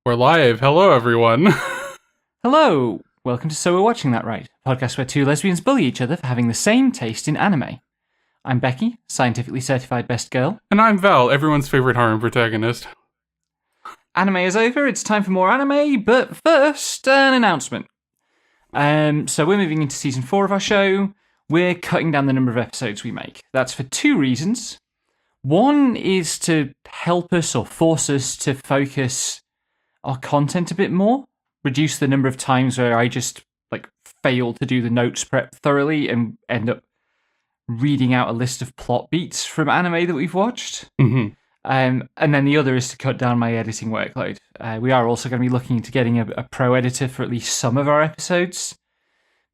We're live. Hello, everyone. Hello! Welcome to So We're Watching That Right, a podcast where two lesbians bully each other for having the same taste in anime. I'm Becky, scientifically certified best girl. And I'm Val, everyone's favorite harem protagonist. Anime is over, it's time for more anime, but first, an announcement. So we're moving into season 4 of our show. We're cutting down the number of episodes we make. That's for two reasons. One is to help us or force us to focus our content a bit more. Reduce the number of times where I just fail to do the notes prep thoroughly and end up reading out a list of plot beats from anime that we've watched. Mm-hmm. And then the other is to cut down my editing workload. We are also going to be looking into getting a pro editor for at least some of our episodes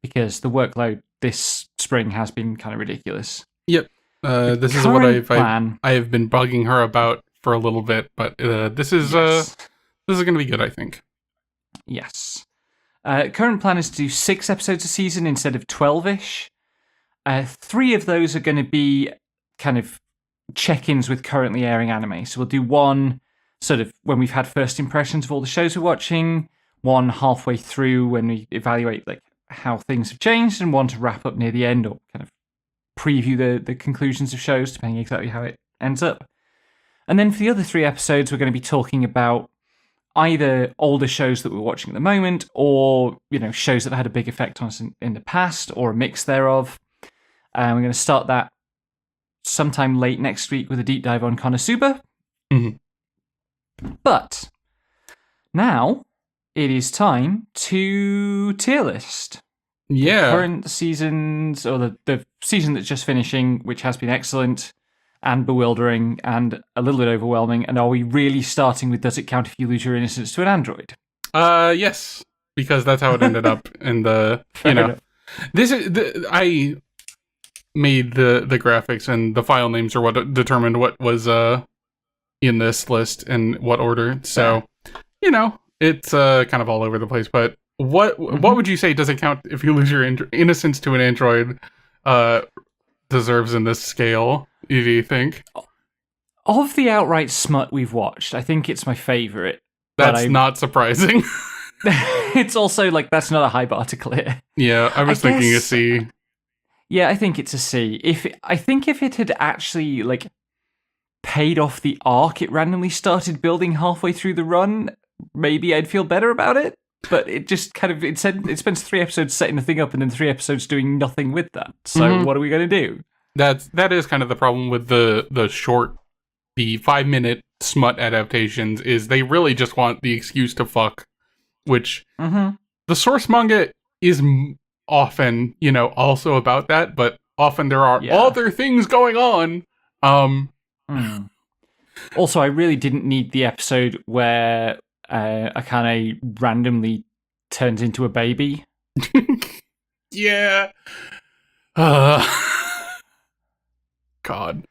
because the workload this spring has been kind of ridiculous. Yep. This is what I have been bugging her about for a little bit, but this is going to be good, I think. Yes. Current plan is to do 6 episodes a season instead of 12-ish. 3 of those are going to be kind of check-ins with currently airing anime. So we'll do one sort of when we've had first impressions of all the shows we're watching, one halfway through when we evaluate how things have changed, and one to wrap up near the end or kind of preview the conclusions of shows, depending exactly how it ends up. And then for the other 3 episodes, we're going to be talking about either older shows that we're watching at the moment, or shows that have had a big effect on us in the past, or a mix thereof. We're going to start that sometime late next week with a deep dive on Konosuba. Mm-hmm. But now it is time to tier list. Yeah. The current seasons, or the season that's just finishing, which has been excellent and bewildering and a little bit overwhelming. And are we really starting with does it count if you lose your innocence to an android? Yes, because that's how it ended up in the, This is I made the graphics, and the file names are what determined what was in this list and what order. So, it's kind of all over the place, but what would you say does it count if you lose your innocence to an android deserves in this scale, do you think? Of the outright smut we've watched, I think it's my favourite. That's not surprising. It's also that's not a high bar to clear. Yeah, I was thinking a C. Yeah, I think it's a C. I think if it had actually paid off the arc it randomly started building halfway through the run, maybe I'd feel better about it. But it just kind of it spends 3 episodes setting the thing up and then 3 episodes doing nothing with that. So What are we going to do? That is kind of the problem with the 5-minute smut adaptations, is they really just want the excuse to fuck, which the source manga is often, also about that, but often there are other things going on. Also, I really didn't need the episode where Akane randomly turns into a baby. Yeah. God.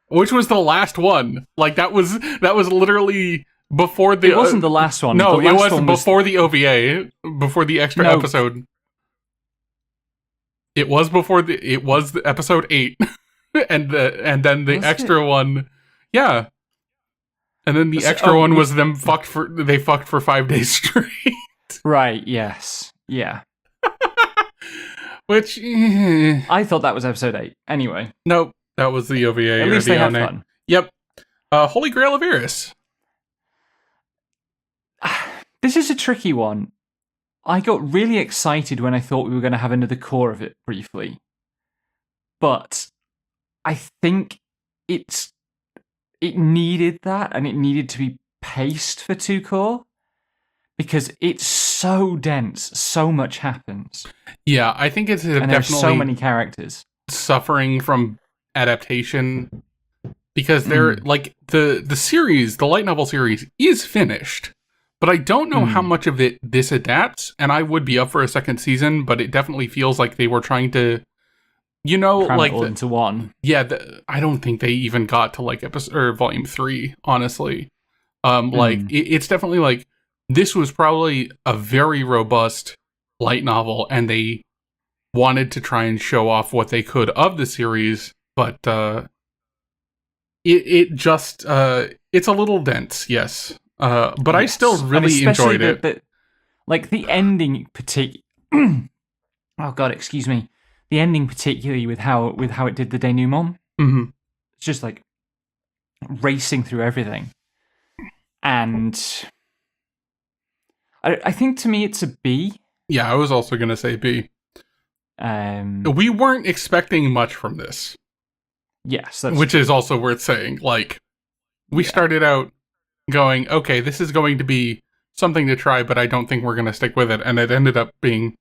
Which was the last one. That was literally before the... It wasn't the last one. No, it was before the OVA, before the extra episode. It was the episode 8. and then the extra one... Yeah. And then the extra one was them fucked for 5 days straight. Right, yes. Yeah. Which... I thought that was episode 8. Anyway. Nope. That was the OVA. At least they had fun. Yep. Holy Grail of Eris. This is a tricky one. I got really excited when I thought we were going to have another core of it briefly. But I think it needed that, and it needed to be paced for 2 core, because it's so dense, so much happens. Yeah, I think it's definitely... there's so many characters. Suffering from adaptation, because they're the series, the light novel series is finished, but I don't know how much of it this adapts, and I would be up for a second season, but it definitely feels like they were trying to cram it all into one. Yeah, I don't think they even got to episode or volume 3, honestly. It's definitely this was probably a very robust light novel, and they wanted to try and show off what they could of the series, but it just it's a little dense, yes. But I still really enjoyed it. Like the ending, oh god, excuse me. The ending, particularly with how it did the denouement. Mm-hmm. It's just like racing through everything, and I think to me it's a B. Yeah, I was also gonna say B. We weren't expecting much from this. Yes, which is also worth saying. Like, we started out going, okay, this is going to be something to try, but I don't think we're going to stick with it. And it ended up being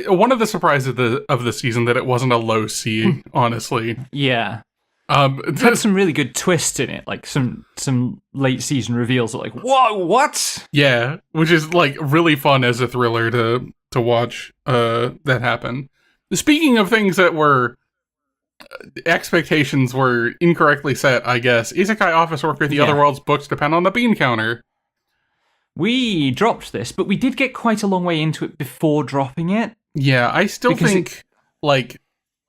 one of the surprises of the season that it wasn't a low C, honestly. Yeah. It had some really good twists in it, like some late season reveals are like, whoa, what? Yeah, which is like really fun as a thriller to watch that happen. Speaking of things that were expectations were incorrectly set, I guess. Isekai office worker, the other world's books depend on the bean counter. We dropped this, but we did get quite a long way into it before dropping it. Yeah, I still think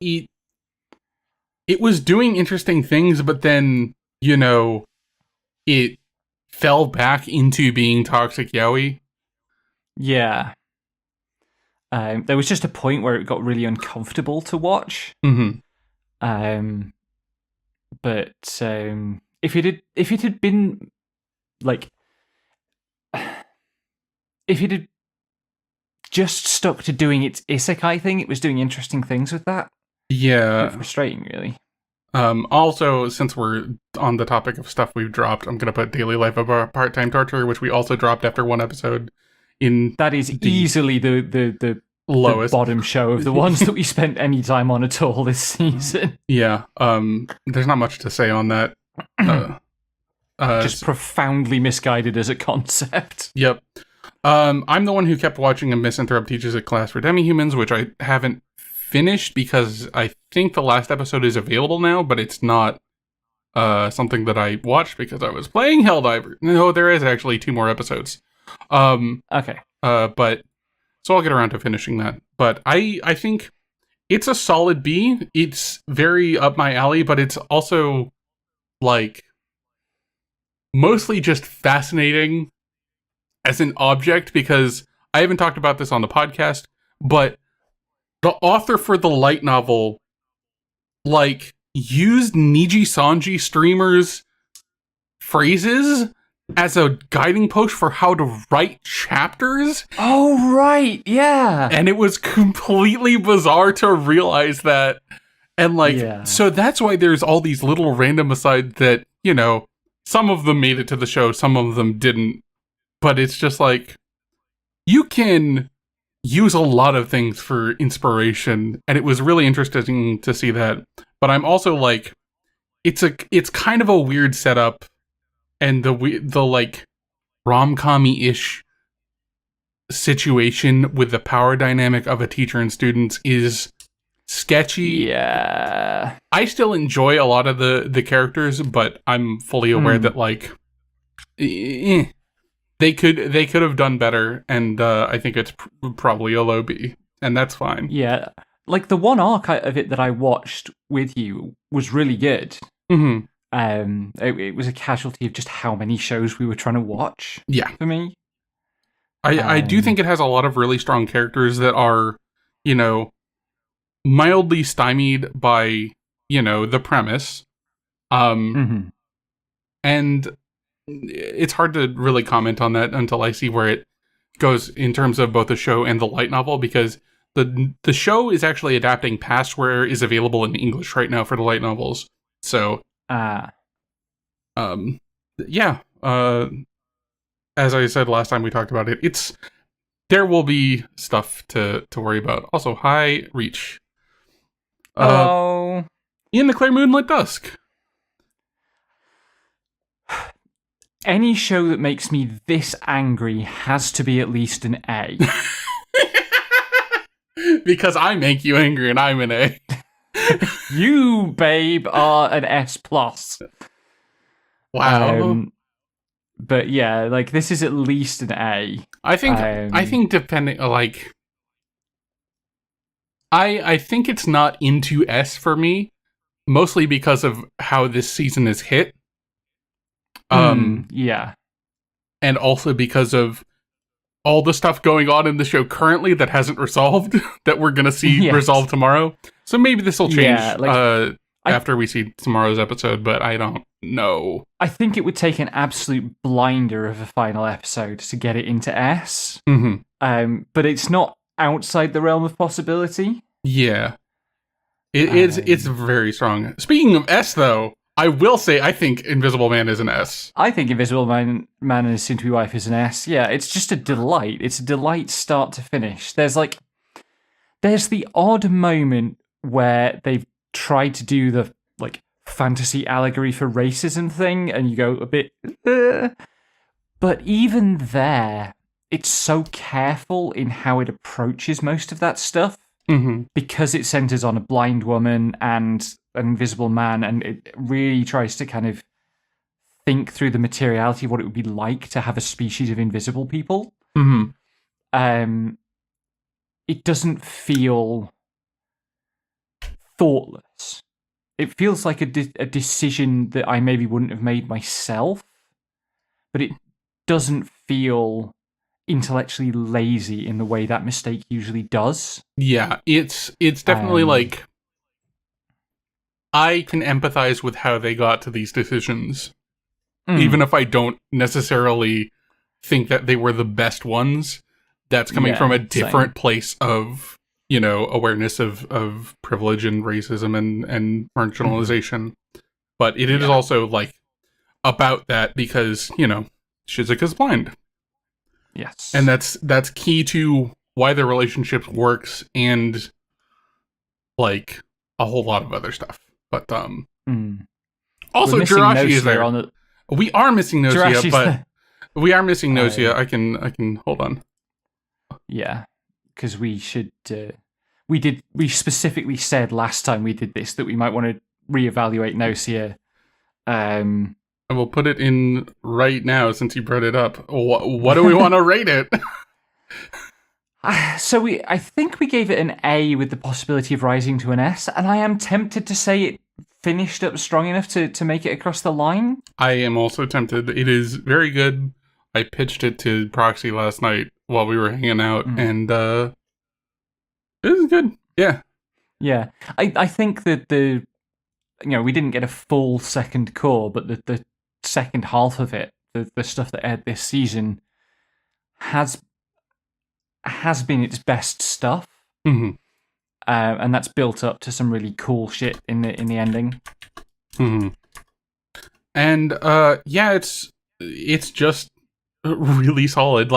it was doing interesting things, but then, it fell back into being toxic yaoi. Yeah. There was just a point where it got really uncomfortable to watch. Mm-hmm. But if it had been like, if it had just stuck to doing its isekai thing, it was doing interesting things with that. Yeah, frustrating, really. Also, since we're on the topic of stuff we've dropped, I'm gonna put Daily Life of a Part-Time Torturer, which we also dropped after one episode. That is easily the lowest, the bottom show of the ones that we spent any time on at all this season. Yeah, there's not much to say on that. Just profoundly misguided as a concept. Yep. I'm the one who kept watching a Misanthrope Teaches a Class for Demi-Humans, which I haven't finished because I think the last episode is available now, but it's not something that I watched because I was playing Helldiver. No, there is actually 2 more episodes. Okay. But so I'll get around to finishing that. But I think it's a solid B. It's very up my alley, but it's also like mostly just fascinating as an object because I haven't talked about this on the podcast, but the author for the light novel used Niji Sanji streamers' phrases as a guiding post for how to write chapters. Oh, right, yeah. And it was completely bizarre to realize that. And so that's why there's all these little random asides that, some of them made it to the show, some of them didn't. But it's just you can use a lot of things for inspiration, and it was really interesting to see that. But I'm also it's kind of a weird setup, and the rom-com-y-ish situation with the power dynamic of a teacher and students is sketchy. Yeah. I still enjoy a lot of the characters, but I'm fully aware that they could have done better, and I think it's probably a low B, and that's fine. Yeah, the one arc of it that I watched with you was really good. Mm-hmm. It was a casualty of just how many shows we were trying to watch. Yeah, for me, I do think it has a lot of really strong characters that are, mildly stymied by the premise, and it's hard to really comment on that until I see where it goes in terms of both the show and the light novel, because the show is actually adapting past where is available in English right now for the light novels. So, as I said last time we talked about it, there will be stuff to worry about. Also, hi, Reach. Oh. In the Clear Moonlit Dusk. Any show that makes me this angry has to be at least an A. Because I make you angry and I'm an A. You, babe, are an S+. Wow. But yeah, this is at least an A. I think depending, I think it's not into S for me, mostly because of how this season is hit. Yeah. and also because of all the stuff going on in the show currently that hasn't resolved, that we're going to see resolved tomorrow. So maybe this will change after we see tomorrow's episode, but I don't know. I think it would take an absolute blinder of a final episode to get it into S. Mm-hmm. But it's not outside the realm of possibility. Yeah. It's very strong. Speaking of S, though, I will say I think Invisible Man is an S. I think Invisible Man and his soon-to-be wife is an S. Yeah, it's just a delight. It's a delight start to finish. There's the odd moment where they've tried to do the fantasy allegory for racism thing, and you go a bit, but even there, it's so careful in how it approaches most of that stuff. Mm-hmm. Because it centers on a blind woman and an invisible man, and it really tries to kind of think through the materiality of what it would be like to have a species of invisible people. Mm-hmm. It doesn't feel thoughtless. It feels like a decision that I maybe wouldn't have made myself, but it doesn't feel intellectually lazy in the way that mistake usually does. Yeah, it's definitely I can empathize with how they got to these decisions, even if I don't necessarily think that they were the best ones. That's coming from a different place of, awareness of privilege and racism and marginalization. But it is also about that because, Shizuka's blind. Yes. And that's key to why the relationship works and a whole lot of other stuff. But also Jirashi is there. We are missing Nosia, but we are missing Nosia. I can hold on. Yeah, because we should we specifically said last time we did this that we might want to reevaluate Nosia. I will put it in right now since you brought it up. What do we want to rate it? So I think we gave it an A with the possibility of rising to an S, and I am tempted to say it finished up strong enough to make it across the line. I am also tempted. It is very good. I pitched it to Proxy last night while we were hanging out, and it was good. Yeah. Yeah. I think that we didn't get a full second core, but the second half of it, the stuff that aired this season, has been its best stuff, and that's built up to some really cool shit in the ending. And it's just really solid.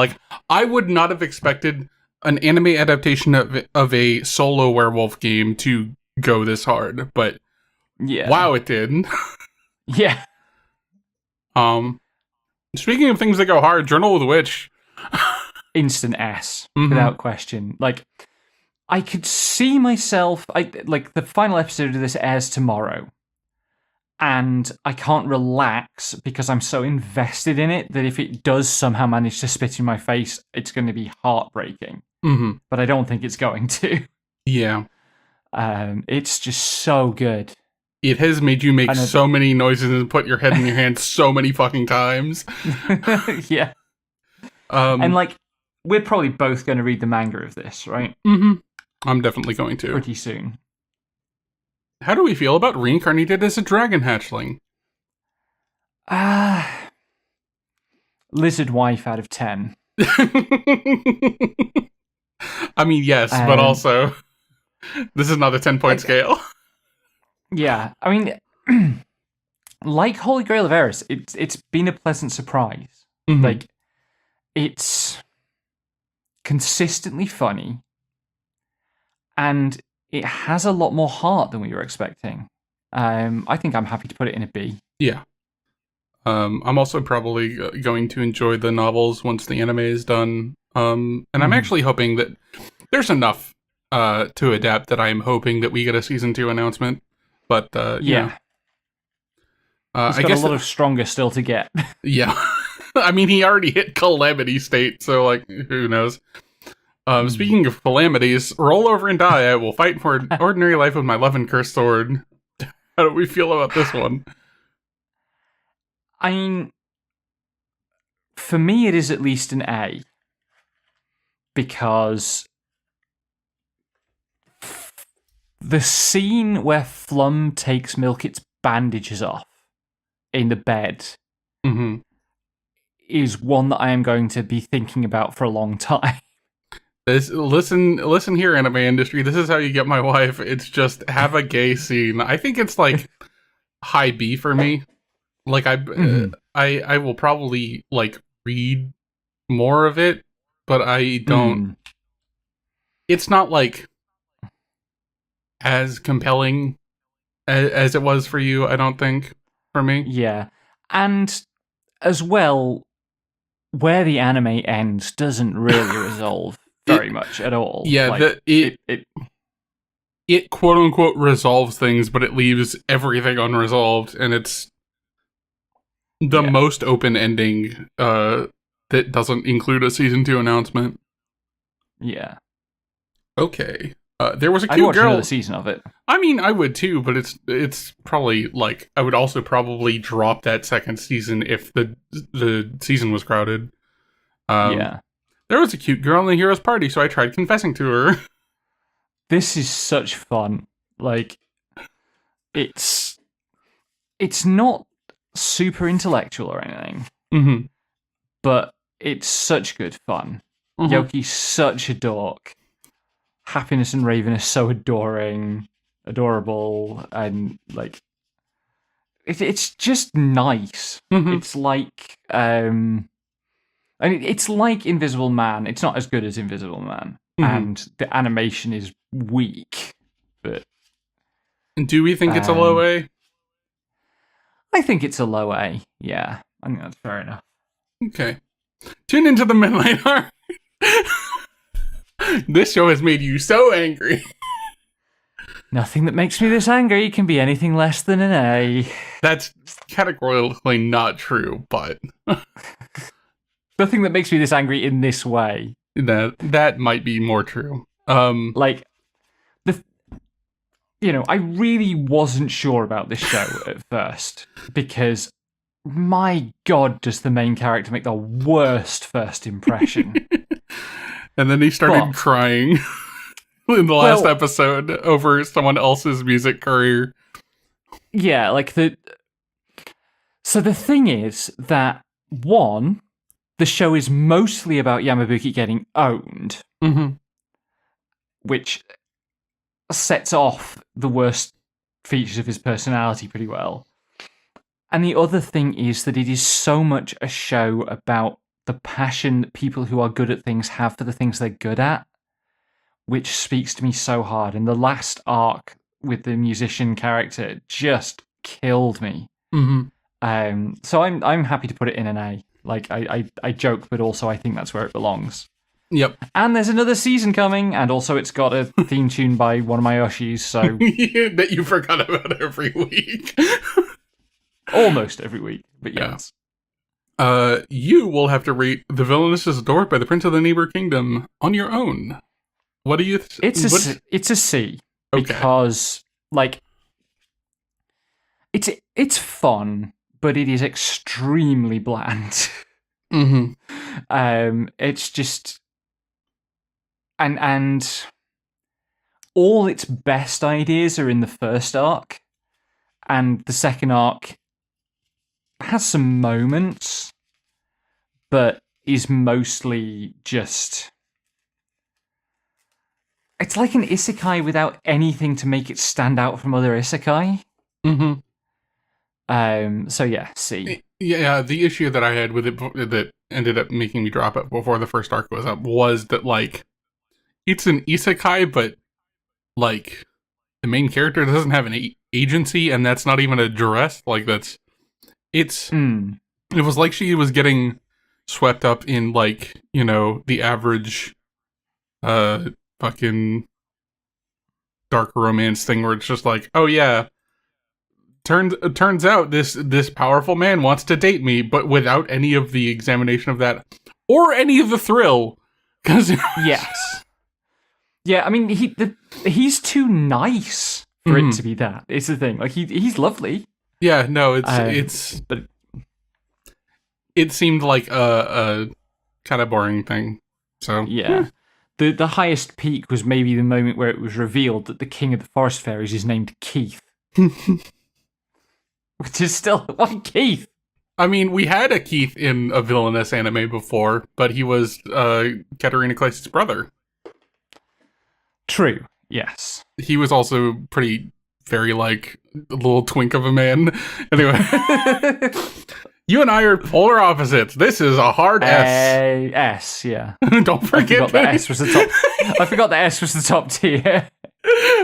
I would not have expected an anime adaptation of a solo werewolf game to go this hard, but wow, it did. Yeah. Speaking of things that go hard, Journal of the Witch. Instant S, without question. I could see myself... the final episode of this airs tomorrow, and I can't relax because I'm so invested in it that if it does somehow manage to spit in my face, it's going to be heartbreaking. But I don't think it's going to. Yeah. It's just so good. It has made you make so many noises and put your head in your hands so many fucking times. Yeah. And we're probably both going to read the manga of this, right? I'm definitely going to. Pretty soon. How do we feel about reincarnated as a dragon hatchling? Lizard wife out of 10. I mean, yes, but also, this is not a 10-point scale. Yeah, I mean, like Holy Grail of Eris, it's been a pleasant surprise. It's consistently funny, and it has a lot more heart than we were expecting. I think I'm happy to put it in a B. Yeah. I'm also probably going to enjoy the novels once the anime is done. And I'm actually hoping that there's enough to adapt that I'm hoping that we get a season 2 announcement. But yeah. I guess a lot of stronger still to get. Yeah. I mean, he already hit calamity state, so who knows? Speaking of calamities, roll over and die. I will fight for an ordinary life with my love and cursed sword. How do we feel about this one? I mean, for me, it is at least an A, because the scene where Flum takes Milkit's bandages off in the bed is one that I am going to be thinking about for a long time. Listen here, anime industry. This is how you get my wife. It's just have a gay scene. I think it's like high B for me. Like I will probably like read more of it, but I don't. It's not like as compelling as it was for you. I don't think for me. Yeah, and as well, where the anime ends doesn't really resolve very much at all. Yeah, like, it quote unquote resolves things, but it leaves everything unresolved, and it's the most open ending that doesn't include a season 2 announcement. Yeah. Okay. There was a cute I'd watch girl. Another season of it. I mean, I would too, but it's probably like I would also probably drop that second season if the season was crowded. Yeah. There was a cute girl in the hero's party, so I tried confessing to her. This is such fun. Like, it's not super intellectual or anything, but it's such good fun. Yoki's such a dork. Happiness and Raven are so adorable, and like it's just nice. It's like it's like Invisible Man. It's not as good as Invisible Man, and the animation is weak. But do we think it's a low A? I think it's a low A. Yeah, I think that's fair enough. Okay, tune into the Midnight Heart. This show has made you so angry. Nothing that makes me this angry can be anything less than an A. That's categorically not true, but nothing that makes me this angry in this way. That might be more true. Like, I really wasn't sure about this show at first, because my God, does the main character make the worst first impression. And then he started crying in the last episode over someone else's music career. Yeah, so the thing is that, one, the show is mostly about Yamabuki getting owned, which sets off the worst features of his personality pretty well. And the other thing is that it is so much a show about the passion that people who are good at things have for the things they're good at, which speaks to me so hard. And the last arc with the musician character just killed me. So I'm happy to put it in an A. Like, I joke, but also I think that's where it belongs. Yep. And there's another season coming, and also it's got a theme tune by one of my Yoshis, so... that you forgot about every week. Almost every week, but yes. You will have to rate The Villainous is Adored by the Prince of the Neighbor Kingdom on your own. What do you... It's a C. Okay. Because, like... It's fun, but it is extremely bland. It's just... And all its best ideas are in the first arc, and the second arc has some moments, but is mostly just... It's like an isekai without anything to make it stand out from other isekai. So yeah, C. Yeah, the issue that I had with it that ended up making me drop it before the first arc was up was that, like, it's an isekai, but, like, the main character doesn't have an agency, and that's not even addressed. Like, that's... It was like she was getting swept up in, like, the average fucking dark romance thing where it's just like, oh yeah, turns out this powerful man wants to date me, but without any of the examination of that or any of the thrill. Yes. Yeah, I mean, he's too nice for it to be that. It's the thing. Like, he's lovely. Yeah, no, it's... But it seemed like a kind of boring thing. So yeah. The highest peak was maybe the moment where it was revealed that the king of the forest fairies is named Keith. Which is still... Why Keith? I mean, we had a Keith in a villainous anime before, but he was Katarina Kleist's brother. True, yes. He was also very, like, a little twink of a man. Anyway. You and I are polar opposites. This is a hard S. S, yeah. Don't forget I forgot that S was the top. I forgot that S was the top tier.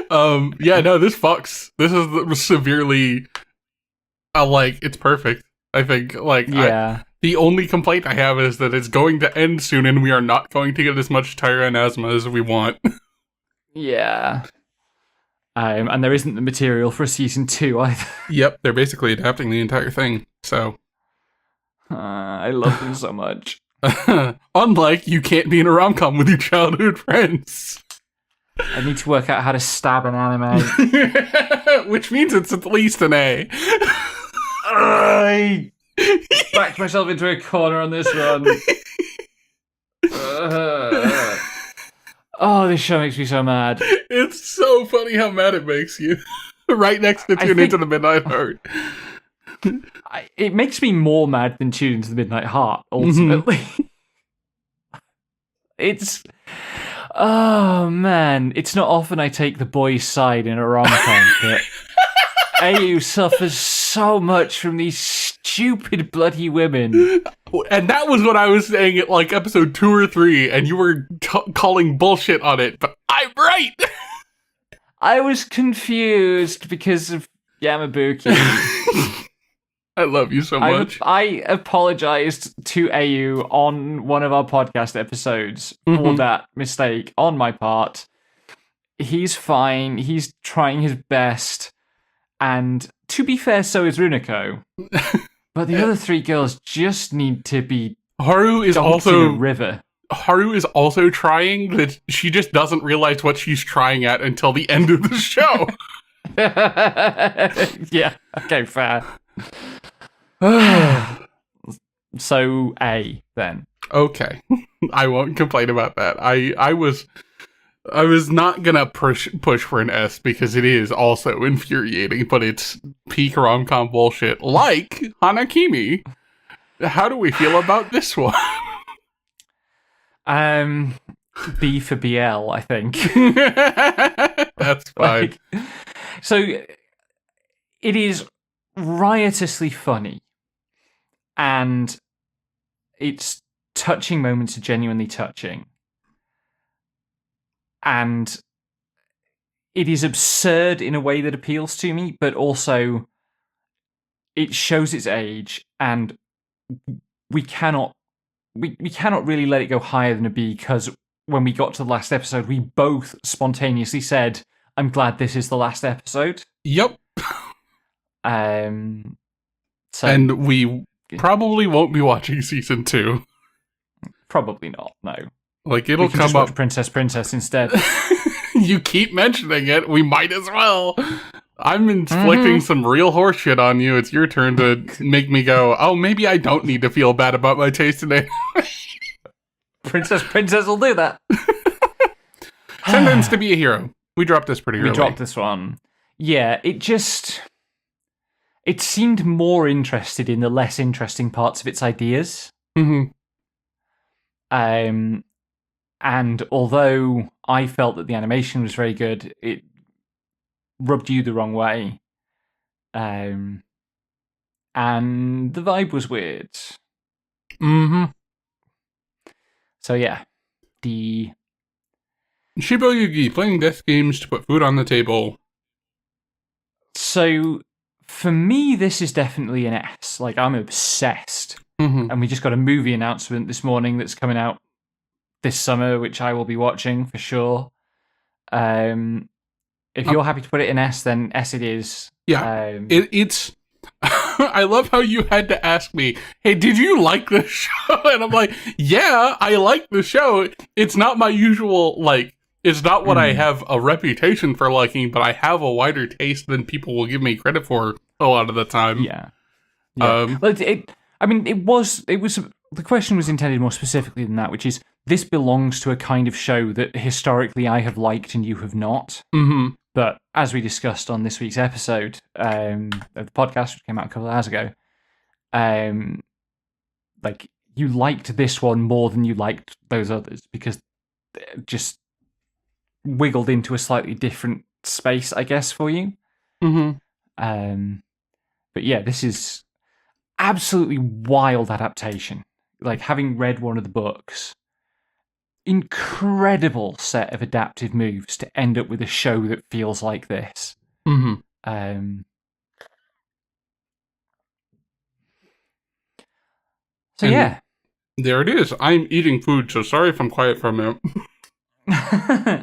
Yeah, no, this fucks. This is severely, it's perfect. I think, yeah. The only complaint I have is that it's going to end soon, and we are not going to get as much Tyra and Asma as we want. Yeah. And there isn't the material for a season 2 either. Yep, they're basically adapting the entire thing, so. I love them so much. Unlike you can't be in a rom-com with your childhood friends. I need to work out how to stab an anime. Which means it's at least an A. I backed myself into a corner on this one. Oh, this show makes me so mad. It's so funny how mad it makes you. Right next to Tune Into the Midnight Heart. It makes me more mad than Tune Into the Midnight Heart, ultimately. It's... Oh, man. It's not often I take the boys' side in a rom-com, but AU suffers so much from these stupid bloody women. And that was what I was saying at, episode 2 or 3, and you were calling bullshit on it, but I'm right! I was confused because of Yamabuki. I love you so much. I apologized to AU on one of our podcast episodes for that mistake on my part. He's fine. He's trying his best. And to be fair, so is Runako. But the other 3 girls just need to be Haru is dumped also in a river. Haru is also trying, that she just doesn't realize what she's trying at until the end of the show. Yeah, okay, fair. So A then. Okay. I won't complain about that. I was not gonna push for an S because it is also infuriating, but it's peak rom-com bullshit like Hanakimi. How do we feel about this one? B for BL, I think. That's fine. So it is riotously funny, and its touching moments are genuinely touching, and it is absurd in a way that appeals to me, but also it shows its age, and we cannot really let it go higher than a B, because when we got to the last episode, we both spontaneously said, I'm glad this is the last episode. Yep. So, and we probably won't be watching season 2. Probably not, no. It'll we can come just up. Watch Princess instead. You keep mentioning it. We might as well. I'm inflicting some real horseshit on you. It's your turn to make me go, oh, maybe I don't need to feel bad about my taste in anime. Princess will do that. Sentence to be a hero. We dropped this pretty early. We dropped this one. Yeah, it seemed more interested in the less interesting parts of its ideas. Mm-hmm. And although I felt that the animation was very good, it rubbed you the wrong way. And the vibe was weird. Mm-hmm. So yeah, the Shibo Yugi, playing death games to put food on the table. So for me, this is definitely an S. I'm obsessed. Mm-hmm. And we just got a movie announcement this morning that's coming out this summer, which I will be watching for sure. If you're happy to put it in S, then S it is. Yeah, it's... I love how you had to ask me, hey, did you like the show? And I'm like, yeah, I like the show. It's not my usual, it's not what I have a reputation for liking, but I have a wider taste than people will give me credit for a lot of the time. Yeah. I mean, it was. The question was intended more specifically than that, which is this belongs to a kind of show that historically I have liked and you have not. Mm-hmm. But as we discussed on this week's episode of the podcast, which came out a couple of hours ago, like you liked this one more than you liked those others because it just wiggled into a slightly different space, I guess, for you. Mm-hmm. But yeah, this is absolutely wild adaptation. Like, having read one of the books, incredible set of adaptive moves to end up with a show that feels like this. Mm-hmm. So yeah. There it is. I'm eating food, so sorry if I'm quiet for a minute.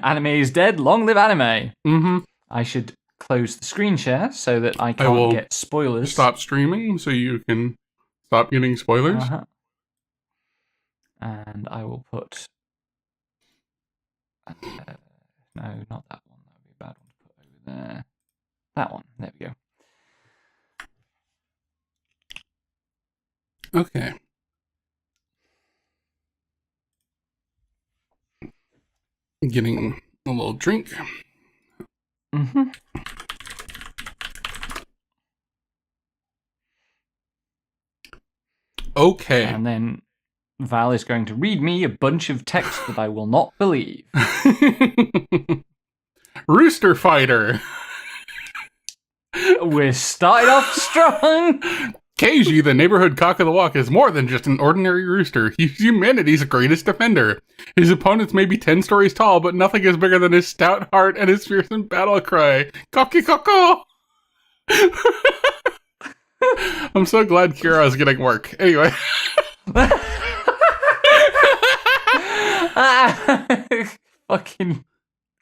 Anime is dead. Long live anime. Mm-hmm. I should close the screen share so that I can't get spoilers. Stop streaming so you can stop getting spoilers. And I will put... no, not that one. That would be a bad one to put over there. That one. There we go. Okay. Getting a little drink. Mm-hmm. Okay. And then Val is going to read me a bunch of text that I will not believe. Rooster Fighter. We're starting off strong. Keiji, the neighborhood cock of the walk, is more than just an ordinary rooster. He's humanity's greatest defender. His opponents may be 10 stories tall, but nothing is bigger than his stout heart and his fearsome battle cry. Cocky coco! I'm so glad Kira is getting work. Anyway. Fucking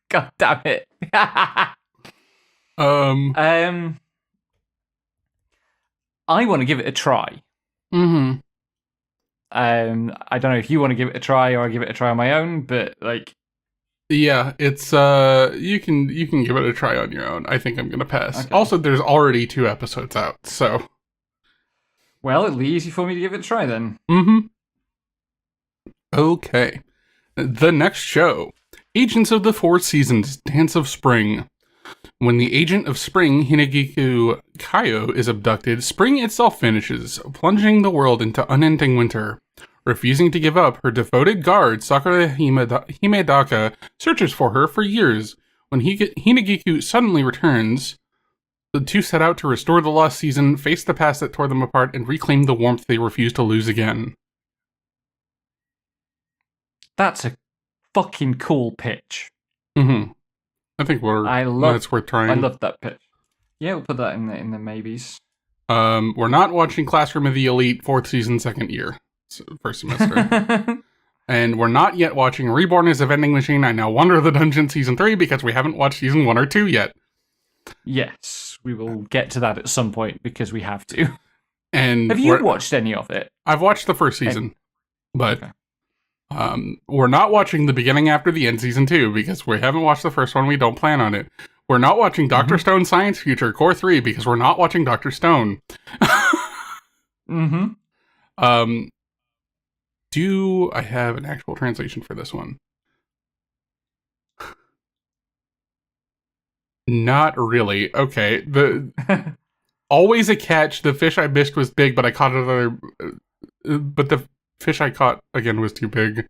god damn it. I want to give it a try. Mm-hmm. I don't know if you want to give it a try or I give it a try on my own, but like, yeah, it's you can give it a try on your own. I think I'm gonna pass. Okay. Also, there's already 2 episodes out, so well, it'll be easy for me to give it a try then. Mm-hmm. Okay. The next show, Agents of the Four Seasons, Dance of Spring. When the agent of spring, Hinegiku Kaio, is abducted, spring itself vanishes, plunging the world into unending winter. Refusing to give up, her devoted guard, Sakura Himedaka, searches for her for years. When Hinegiku suddenly returns, the two set out to restore the lost season, face the past that tore them apart, and reclaim the warmth they refuse to lose again. That's a fucking cool pitch. Mm-hmm. I think that's worth trying. I love that pitch. Yeah, we'll put that in the maybes. We're not watching Classroom of the Elite 4th season 2nd year. First semester. And we're not yet watching Reborn as a Vending Machine. I Now Wander the Dungeon season 3 because we haven't watched season 1 or 2 yet. Yes, we will get to that at some point because we have to. And have you watched any of it? I've watched the first season, but we're not watching the beginning after the end season 2 because we haven't watched the first one. We don't plan on it. We're not watching Dr. Stone Science Future Core 3 because we're not watching Dr. Stone. Do I have an actual translation for this one? Not really. Okay. Always a catch. The fish I missed was big, but I caught another. But the fish I caught again was too big.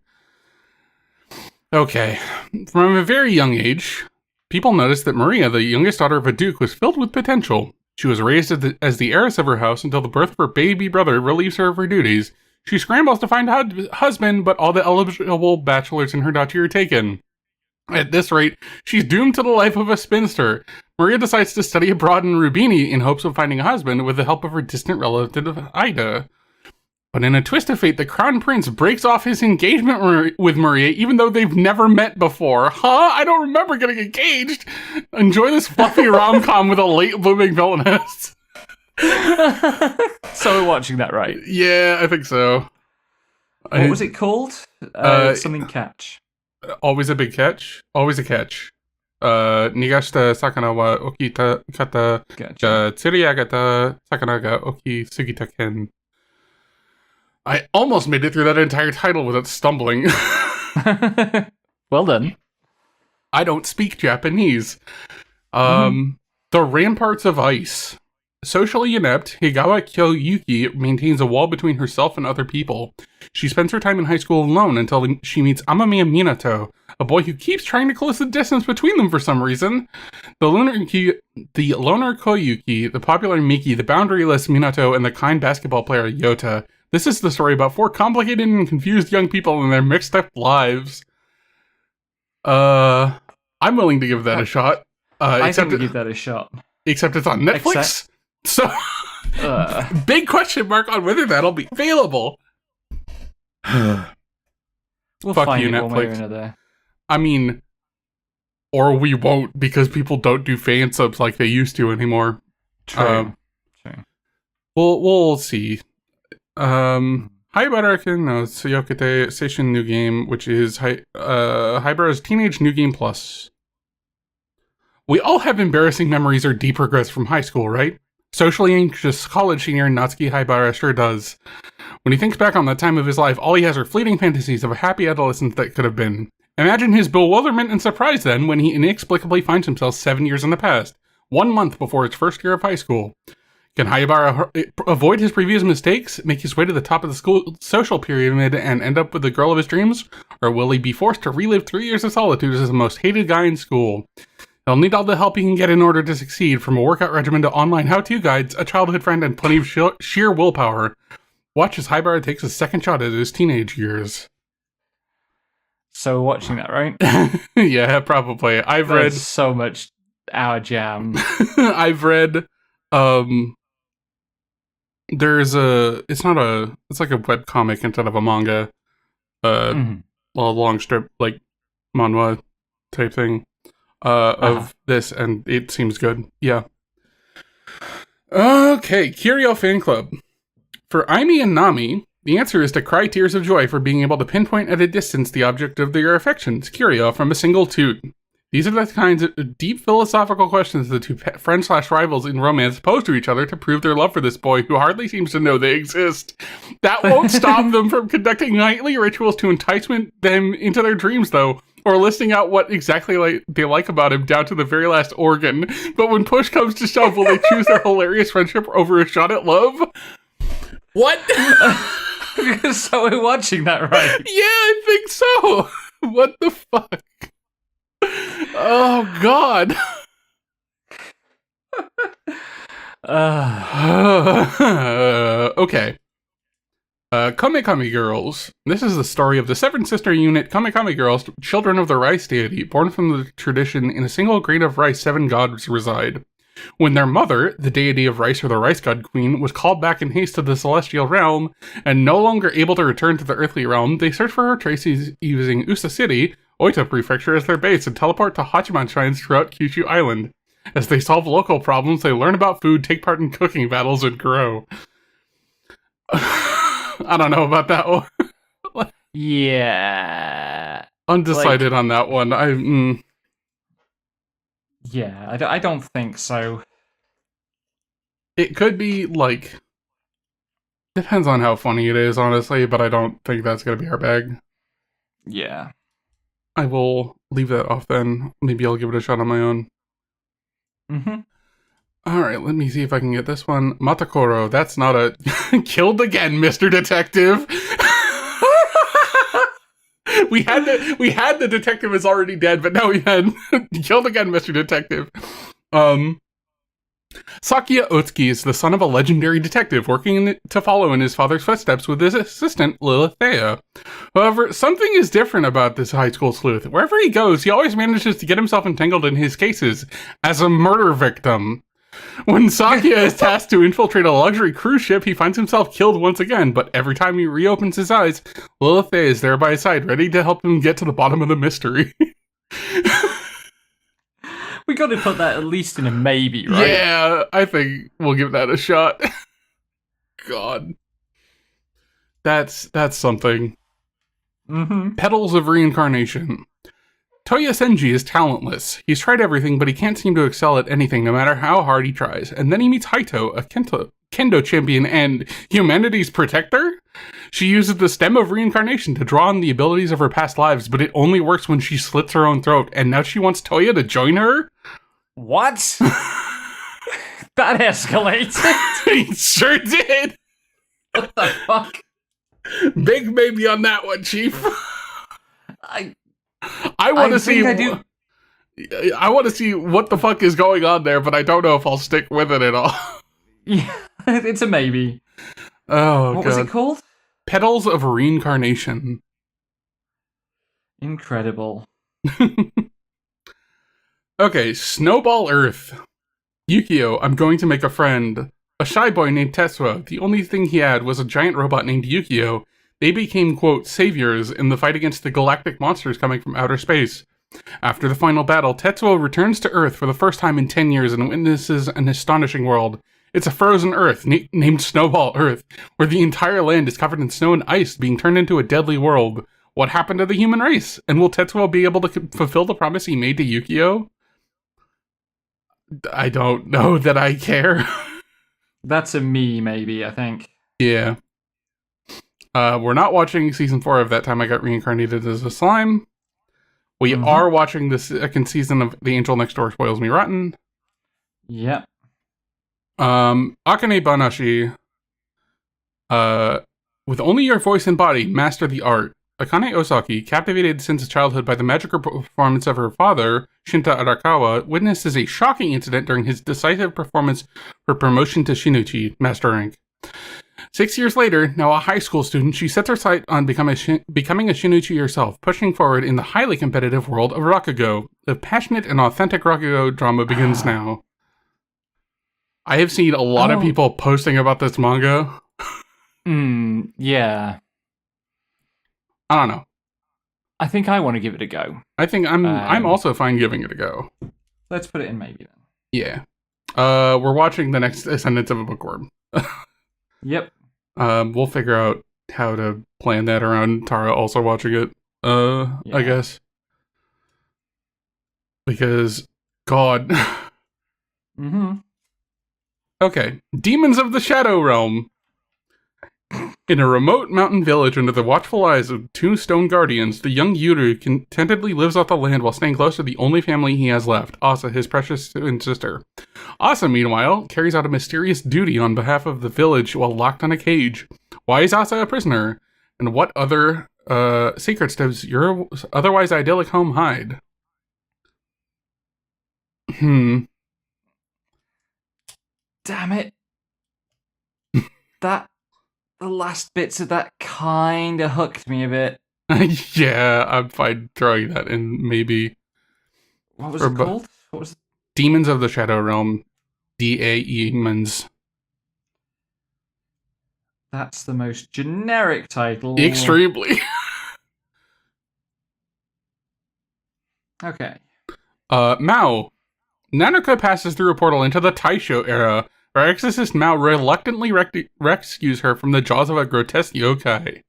Okay. From a very young age, people noticed that Maria, the youngest daughter of a duke, was filled with potential. She was raised as the heiress of her house until the birth of her baby brother relieves her of her duties. She scrambles to find a husband, but all the eligible bachelors in her duchy are taken. At this rate, she's doomed to the life of a spinster. Maria decides to study abroad in Rubini in hopes of finding a husband with the help of her distant relative Ida. But in a twist of fate, the crown prince breaks off his engagement with Maria, even though they've never met before. Huh? I don't remember getting engaged. Enjoy this fluffy rom-com with a late-blooming villainess. So we're watching that, right? Yeah, I think so. What was it called? Something catch. Always a big catch. Always a catch. Nigashita sakana wa okita kata ga tsuriagata sakana ga oki sugita ken. I almost made it through that entire title without stumbling. Well done. I don't speak Japanese. The Ramparts of Ice. Socially inept, Higawa Kyoyuki maintains a wall between herself and other people. She spends her time in high school alone until she meets Amamiya Minato, a boy who keeps trying to close the distance between them for some reason. The loner Koyuki, the popular Miki, the boundaryless Minato, and the kind basketball player Yota. This is the story about 4 complicated and confused young people and their mixed up lives. I'm willing to give that a shot. I think we give that a shot. Except it's on Netflix. So, big question mark on whether that'll be available. We'll Fuck find you, it Netflix. one way or another. I mean, or we won't because people don't do fan subs like they used to anymore. True. We'll see. Haibara no Tsuyokete Seishun New Game, which is Haibara's Teenage New Game Plus. We all have embarrassing memories or deep regrets from high school, right? Socially anxious college senior Natsuki Haibara sure does. When he thinks back on that time of his life, all he has are fleeting fantasies of a happy adolescence that could have been. Imagine his bewilderment and surprise then when he inexplicably finds himself 7 years in the past, 1 month before his first year of high school. Can Haibara avoid his previous mistakes, make his way to the top of the school social pyramid, and end up with the girl of his dreams? Or will he be forced to relive 3 years of solitude as the most hated guy in school? He'll need all the help he can get in order to succeed, from a workout regimen to online how-to guides, a childhood friend, and plenty of sheer willpower. Watch as Haibara takes a second shot at his teenage years. So we're watching that, right? Yeah, probably. I've read so much our jam. I've read there's it's like a webcomic instead of a manga. A long strip, like manhwa type thing. Of this, and it seems good. Yeah. Okay, Kiryu Fan Club. For Aimi and Nami, the answer is to cry tears of joy for being able to pinpoint at a distance the object of their affections, Kiryu, from a single toot. These are the kinds of deep philosophical questions the two friends/rivals in romance pose to each other to prove their love for this boy who hardly seems to know they exist. That won't stop them from conducting nightly rituals to entice them into their dreams, though, or listing out what exactly they like about him down to the very last organ. But when push comes to shove, will they choose their hilarious friendship over a shot at love? What? So we're watching that, right? Yeah, I think so. What the fuck? Oh, God. Okay. Kamekami Girls. This is the story of the seven sister unit Kamekami Girls, children of the rice deity, born from the tradition in a single grain of rice 7 gods reside. When their mother, the deity of rice or the rice god queen, was called back in haste to the celestial realm, and no longer able to return to the earthly realm, they search for her traces using Usa City, Oita Prefecture, as their base and teleport to Hachiman shrines throughout Kyushu Island. As they solve local problems, they learn about food, take part in cooking battles, and grow. I don't know about that one. Yeah. Undecided on that one. Yeah, I don't think so. It could be, depends on how funny it is, honestly, but I don't think that's going to be our bag. Yeah. I will leave that off then. Maybe I'll give it a shot on my own. Alright, let me see if I can get this one. Matakoro, that's not a... Killed again, Mr. Detective! We had the detective is already dead, but now we had killed again, Mr. Detective. Sakia Otsuki is the son of a legendary detective working to follow in his father's footsteps with his assistant, Lilithea. However, something is different about this high school sleuth. Wherever he goes, he always manages to get himself entangled in his cases as a murder victim. When Sakia is tasked to infiltrate a luxury cruise ship, he finds himself killed once again, but every time he reopens his eyes, Lilithea is there by his side, ready to help him get to the bottom of the mystery. We got to put that at least in a maybe, right? Yeah, I think we'll give that a shot. God. That's something. Petals of Reincarnation. Toya Senji is talentless. He's tried everything, but he can't seem to excel at anything, no matter how hard he tries. And then he meets Haito, a kendo champion and humanity's protector? She uses the stem of reincarnation to draw on the abilities of her past lives, but it only works when she slits her own throat, and now she wants Toya to join her? What? That escalated. He sure did. What the fuck? Big baby on that one, Chief. I want to see. I do. I want to see what the fuck is going on there, but I don't know if I'll stick with it at all. Yeah, it's a maybe. Oh, what God. was it called? Petals of Reincarnation. Incredible. Okay, Snowball Earth. Yukio, I'm going to make a friend. A shy boy named Tetsuo. The only thing he had was a giant robot named Yukio. They became, quote, saviors in the fight against the galactic monsters coming from outer space. After the final battle, Tetsuo returns to Earth for the first time in 10 years and witnesses an astonishing world. It's a frozen Earth, named Snowball Earth, where the entire land is covered in snow and ice, being turned into a deadly world. What happened to the human race? And will Tetsuo be able to fulfill the promise he made to Yukio? I don't know that I care. That's a me, maybe, I think. Yeah. We're not watching season 4 of That Time I Got Reincarnated as a Slime. We are watching the second season of The Angel Next Door Spoils Me Rotten. Yep. Akane Banashi. With only your voice and body, master the art. Akane Osaki, captivated since childhood by the magical performance of her father, Shinta Arakawa, witnesses a shocking incident during his decisive performance for promotion to Shinichi, master rank. 6 years later, now a high school student, she sets her sight on becoming a Shinichi herself, pushing forward in the highly competitive world of Rakugo. The passionate and authentic Rakugo drama begins now. I have seen a lot of people posting about this manga. Yeah. I don't know. I think I want to give it a go. I think I'm also fine giving it a go. Let's put it in maybe then. Yeah. We're watching the next Ascendance of a Bookworm. Yep. We'll figure out how to plan that around Tara also watching it. I guess. Because, God. Okay. Demons of the Shadow Realm. In a remote mountain village under the watchful eyes of two stone guardians, the young Yuru contentedly lives off the land while staying close to the only family he has left, Asa, his precious twin sister. Asa, meanwhile, carries out a mysterious duty on behalf of the village while locked in a cage. Why is Asa a prisoner? And what other secrets does your otherwise idyllic home hide? Damn it. The last bits of that kind of hooked me a bit. Yeah, I'm fine throwing that in, maybe. What was it called? What was it? Demons of the Shadow Realm. Demons. That's the most generic title. Extremely. Okay. Mao. Nanoka passes through a portal into the Taisho era, where exorcist Mao reluctantly rescues her from the jaws of a grotesque yokai.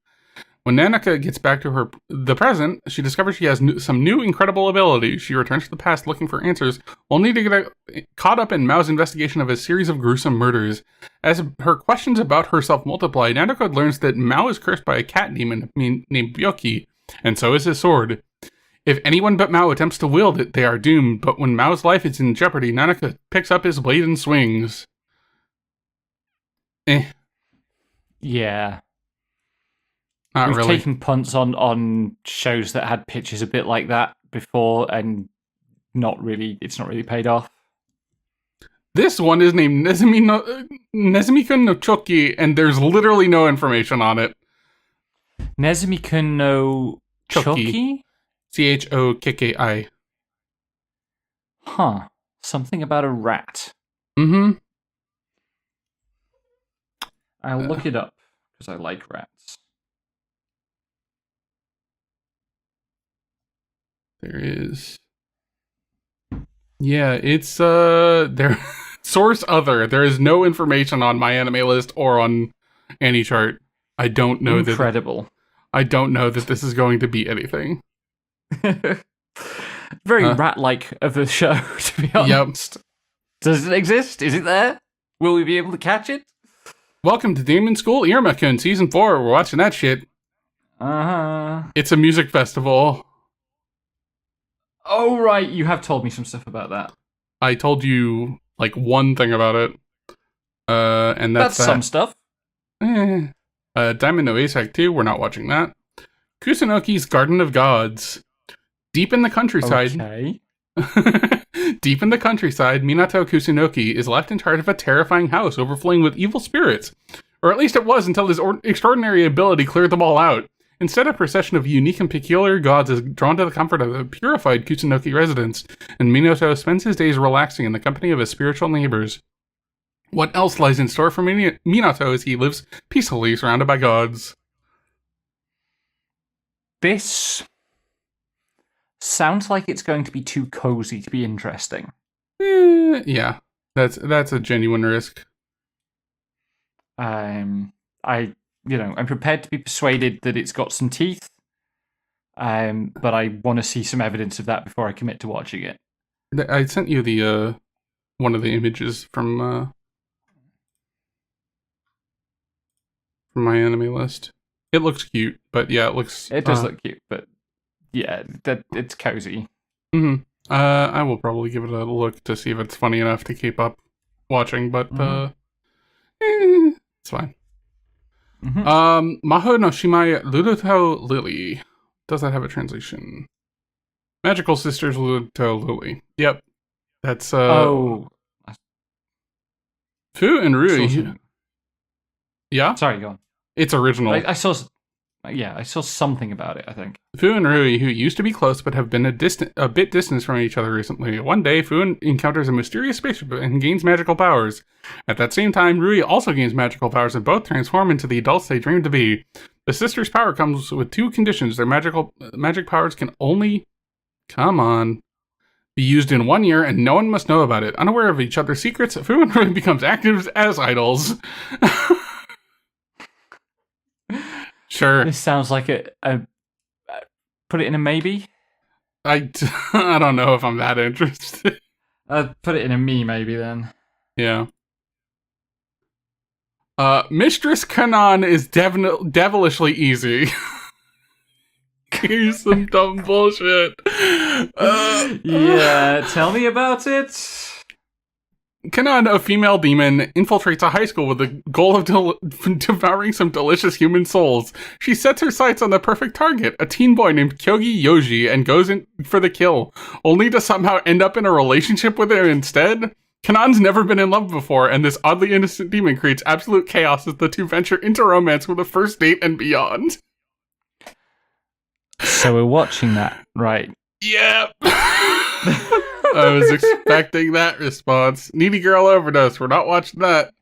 When Nanoka gets back to the present, she discovers she has some new incredible abilities. She returns to the past looking for answers, only to get caught up in Mao's investigation of a series of gruesome murders. As her questions about herself multiply, Nanoka learns that Mao is cursed by a cat demon named Byoki, and so is his sword. If anyone but Mao attempts to wield it, they are doomed, but when Mao's life is in jeopardy, Nanoka picks up his blade and swings. Yeah. We've really taken punts on shows that had pitches a bit like that before, and it's not really paid off. This one is named Nezumi-kun no Choki, and there's literally no information on it. Nezumi-kun no Choki? Chokki. Huh. Something about a rat. I'll look it up, because I like rats. There is... Yeah, it's, there... Source other. There is no information on my anime list or on AniChart. I don't know that... Incredible. I don't know that this is going to be anything. Very rat-like of the show, to be honest. Yep. Does it exist? Is it there? Will we be able to catch it? Welcome to Demon School Irma-kun Season 4. We're watching that shit. Uh-huh. It's a music festival. Oh, right. You have told me some stuff about that. I told you, like, one thing about it. And that's some stuff. Diamond no Ace Act 2. We're not watching that. Kusunoki's Garden of Gods. Deep in the countryside. Okay. Deep in the countryside, Minato Kusunoki is left in charge of a terrifying house overflowing with evil spirits. Or at least it was until his extraordinary ability cleared them all out. Instead, a procession of unique and peculiar gods is drawn to the comfort of the purified Kusunoki residents, and Minato spends his days relaxing in the company of his spiritual neighbors. What else lies in store for Minato as he lives peacefully surrounded by gods? This sounds like it's going to be too cozy to be interesting. Yeah, that's a genuine risk. I'm prepared to be persuaded that it's got some teeth, but I want to see some evidence of that before I commit to watching it. I sent you the one of the images from my anime list. It looks cute, but yeah, it does look cute, but yeah, it's cozy. Mm-hmm. I will probably give it a look to see if it's funny enough to keep up watching, but it's fine. Mm-hmm. Maho no Shimai Ludoto Lily. Does that have a translation? Magical Sisters Ludoto Lily. Yep. That's Fu and Rui. Yeah? Sorry, go on. It's original. I saw something about it, I think. Fu and Rui, who used to be close but have been a bit distant from each other recently. One day, Fu encounters a mysterious spaceship and gains magical powers. At that same time, Rui also gains magical powers and both transform into the adults they dream to be. The sisters' power comes with two conditions. Their magic powers can only, be used in 1 year and no one must know about it. Unaware of each other's secrets, Fu and Rui becomes active as idols. Sure. This sounds like a put it in a maybe. I don't know if I'm that interested. Put it in a me maybe then. Yeah. Mistress Kanan is devilishly easy. Here's some dumb bullshit. Yeah, tell me about it. Kanan, a female demon, infiltrates a high school with the goal of devouring some delicious human souls. She sets her sights on the perfect target, a teen boy named Kyogi Yoji, and goes in for the kill, only to somehow end up in a relationship with her instead. Kanan's never been in love before, and this oddly innocent demon creates absolute chaos as the two venture into romance with a first date and beyond. So we're watching that, right? Yep. I was expecting that response. Needy Girl Overdose. We're not watching that.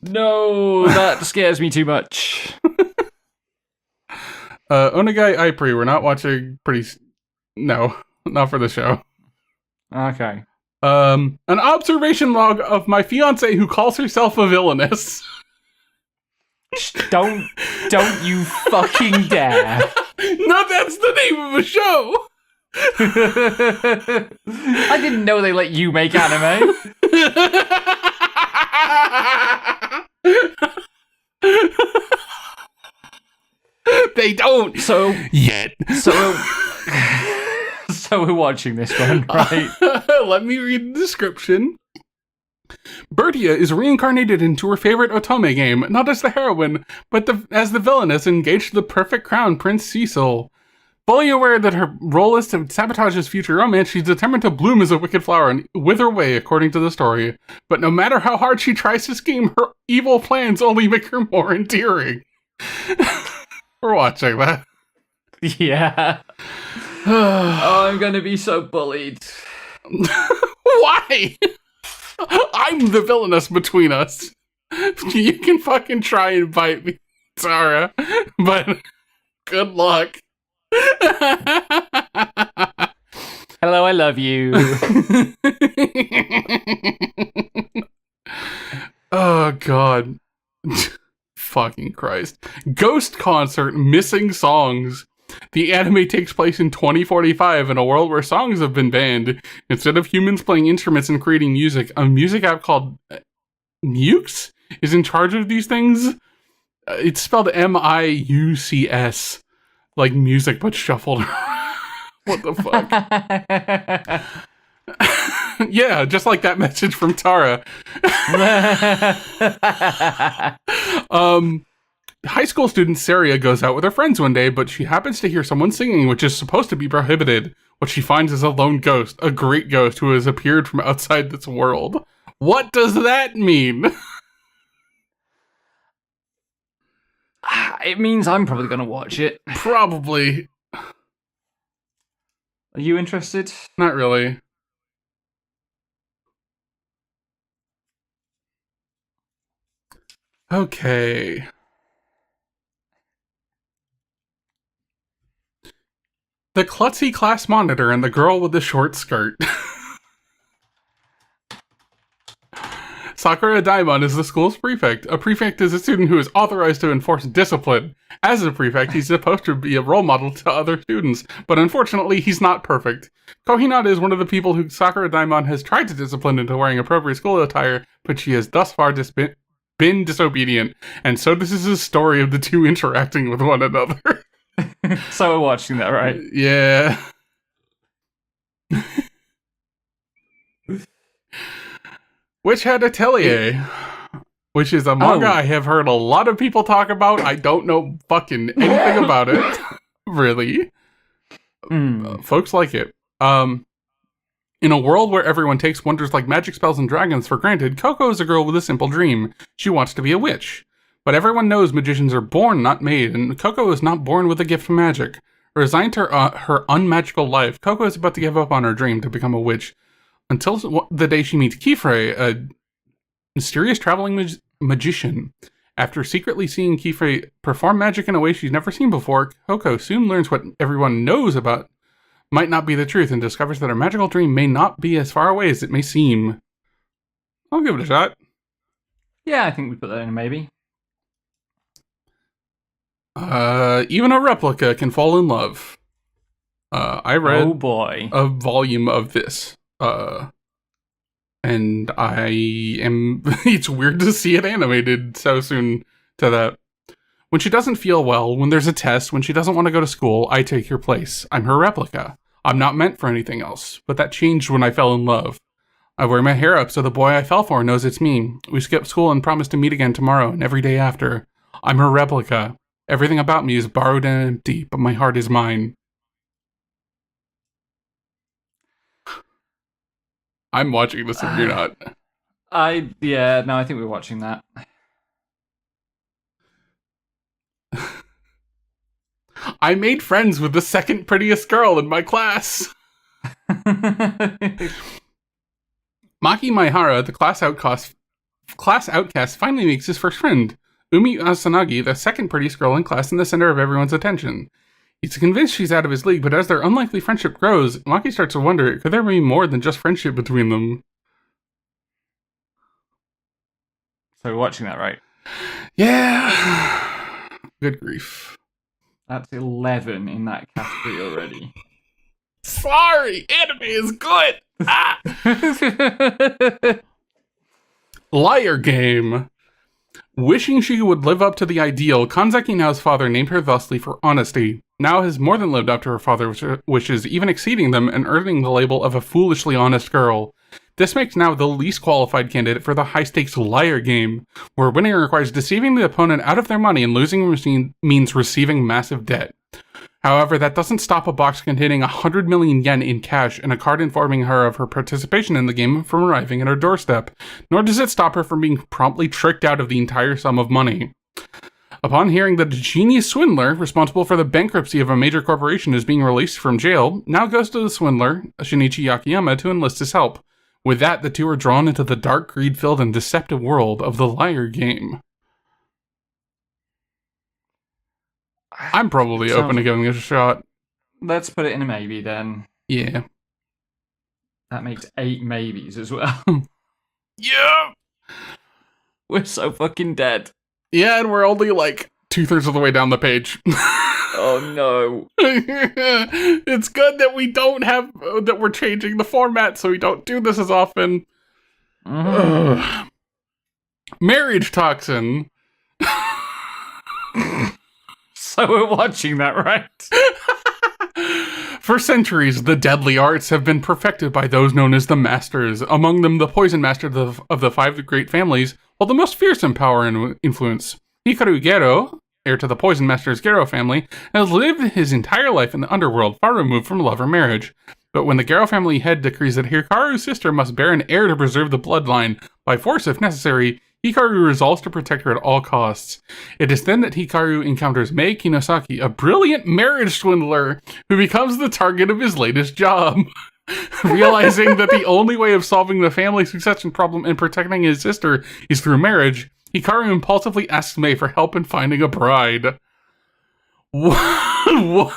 No, that scares me too much. Onegai Ipri. We're not watching No, not for the show. Okay. An observation log of my fiance who calls herself a villainess. Don't you fucking dare. No, that's the name of a show. I didn't know they let you make anime. They don't. So yet. So we're watching this one, right? Let me read the description. Bertia is reincarnated into her favorite otome game, not as the heroine, but as the villainess engaged to the perfect crown, Prince Cecil. Fully aware that her role is to sabotage his future romance, she's determined to bloom as a wicked flower and wither away, according to the story. But no matter how hard she tries to scheme, her evil plans only make her more endearing. We're watching that. Yeah. Oh, I'm gonna be so bullied. Why? I'm the villainess between us. You can fucking try and bite me, Sarah, but good luck. Hello, I love you. Oh, God. Fucking Christ. Ghost Concert Missing Songs. The anime takes place in 2045 in a world where songs have been banned. Instead of humans playing instruments and creating music, a music app called Mukes is in charge of these things. It's spelled MIUCS, like music but shuffled. What the fuck? Yeah, just like that message from Tara. High school student Saria goes out with her friends one day, but she happens to hear someone singing, which is supposed to be prohibited. What she finds is a lone ghost, a great ghost who has appeared from outside this world. What does that mean? It means I'm probably going to watch it. Probably. Are you interested? Not really. Okay. The klutzy class monitor and the girl with the short skirt. Sakura Daimon is the school's prefect. A prefect is a student who is authorized to enforce discipline. As a prefect, he's supposed to be a role model to other students, but unfortunately, he's not perfect. Kohinata is one of the people who Sakura Daimon has tried to discipline into wearing appropriate school attire, but she has thus far been disobedient, and so this is a story of the two interacting with one another. So we're watching that, right? Yeah. Witch Hat Atelier, which is a manga I have heard a lot of people talk about. I don't know fucking anything about it, really. Folks like it. In a world where everyone takes wonders like magic spells and dragons for granted, Coco is a girl with a simple dream. She wants to be a witch. But everyone knows magicians are born, not made, and Coco is not born with a gift of magic. Resigned to her unmagical life, Coco is about to give up on her dream to become a witch, until the day she meets Kifre, a mysterious traveling magician. After secretly seeing Kifre perform magic in a way she's never seen before, Coco soon learns what everyone knows about might not be the truth and discovers that her magical dream may not be as far away as it may seem. I'll give it a shot. Yeah, I think we put that in a maybe. Even a replica can fall in love. I read a volume of this. And it's weird to see it animated so soon to that. When she doesn't feel well, when there's a test, when she doesn't want to go to school, I take her place. I'm her replica. I'm not meant for anything else. But that changed when I fell in love. I wear my hair up so the boy I fell for knows it's me. We skip school and promise to meet again tomorrow and every day after. I'm her replica. Everything about me is borrowed and empty, but my heart is mine. I'm watching this if you're not. I think we're watching that. I made friends with the second prettiest girl in my class. Maki Maihara, the class outcast, finally makes his first friend. Umi Asanagi, the second prettiest girl in class and the center of everyone's attention. He's convinced she's out of his league, but as their unlikely friendship grows, Maki starts to wonder, could there be more than just friendship between them? So we're watching that, right? Yeah. Good grief. That's 11 in that category already. Sorry, anime is good. Liar Game. Wishing she would live up to the ideal, Kanzaki Nao's father named her thusly for honesty. Nao has more than lived up to her father's wishes, even exceeding them and earning the label of a foolishly honest girl. This makes Nao the least qualified candidate for the high-stakes Liar Game, where winning requires deceiving the opponent out of their money and losing means receiving massive debt. However, that doesn't stop a box containing 100 million yen in cash and a card informing her of her participation in the game from arriving at her doorstep, nor does it stop her from being promptly tricked out of the entire sum of money. Upon hearing that a genius swindler, responsible for the bankruptcy of a major corporation, is being released from jail, Nao goes to the swindler, Shinichi Yakiyama, to enlist his help. With that, the two are drawn into the dark, greed-filled, and deceptive world of the Liar Game. I'm probably open to giving it a shot. Let's put it in a maybe then. Yeah. That makes 8 maybes as well. Yeah! We're so fucking dead. Yeah, and we're only like 2/3 of the way down the page. Oh no. It's good that we don't have, that we're changing the format so we don't do this as often. Mm-hmm. Marriage toxin. So we're watching that, right? For centuries, the deadly arts have been perfected by those known as the Masters, among them the Poison Master of the five great families, while the most fearsome power and influence. Hikaru Gero, heir to the Poison Master's Gero family, has lived his entire life in the underworld, far removed from love or marriage. But when the Gero family head decrees that Hikaru's sister must bear an heir to preserve the bloodline, by force if necessary, Hikaru resolves to protect her at all costs. It is then that Hikaru encounters Mei Kinosaki, a brilliant marriage swindler who becomes the target of his latest job. Realizing that the only way of solving the family succession problem and protecting his sister is through marriage, Hikaru impulsively asks Mei for help in finding a bride. What?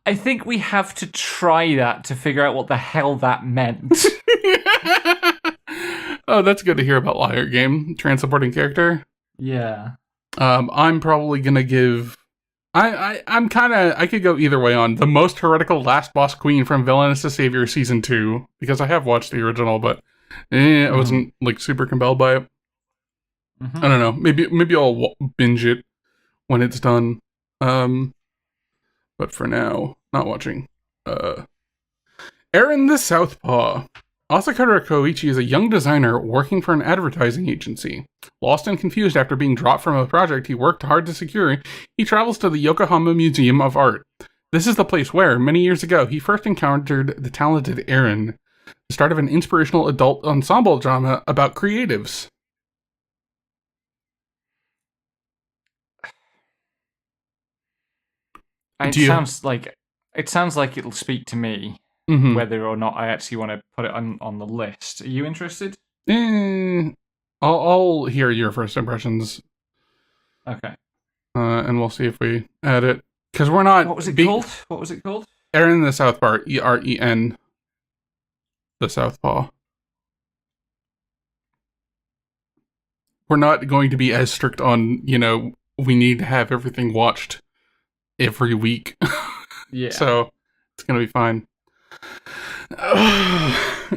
I think we have to try that to figure out what the hell that meant. Oh, that's good to hear about Liar Game, trans-supporting character. Yeah. I'm probably gonna give... I could go either way on the most heretical last boss queen from Villainous to Savior Season 2, because I have watched the original, but I wasn't, like, super compelled by it. Mm-hmm. I don't know. Maybe I'll binge it when it's done. But for now, not watching. Aaron the Southpaw. Asakura Koichi is a young designer working for an advertising agency. Lost and confused after being dropped from a project he worked hard to secure, he travels to the Yokohama Museum of Art. This is the place where, many years ago, he first encountered the talented Aaron, the start of an inspirational adult ensemble drama about creatives. It sounds like it'll speak to me. Mm-hmm. Whether or not I actually want to put it on the list. Are you interested? I'll hear your first impressions. Okay. And we'll see if we add it. Because we're not... What was it called? What was it called? Aaron the Southpaw. E-R-E-N. The Southpaw. We're not going to be as strict on, we need to have everything watched every week. Yeah. So, it's going to be fine.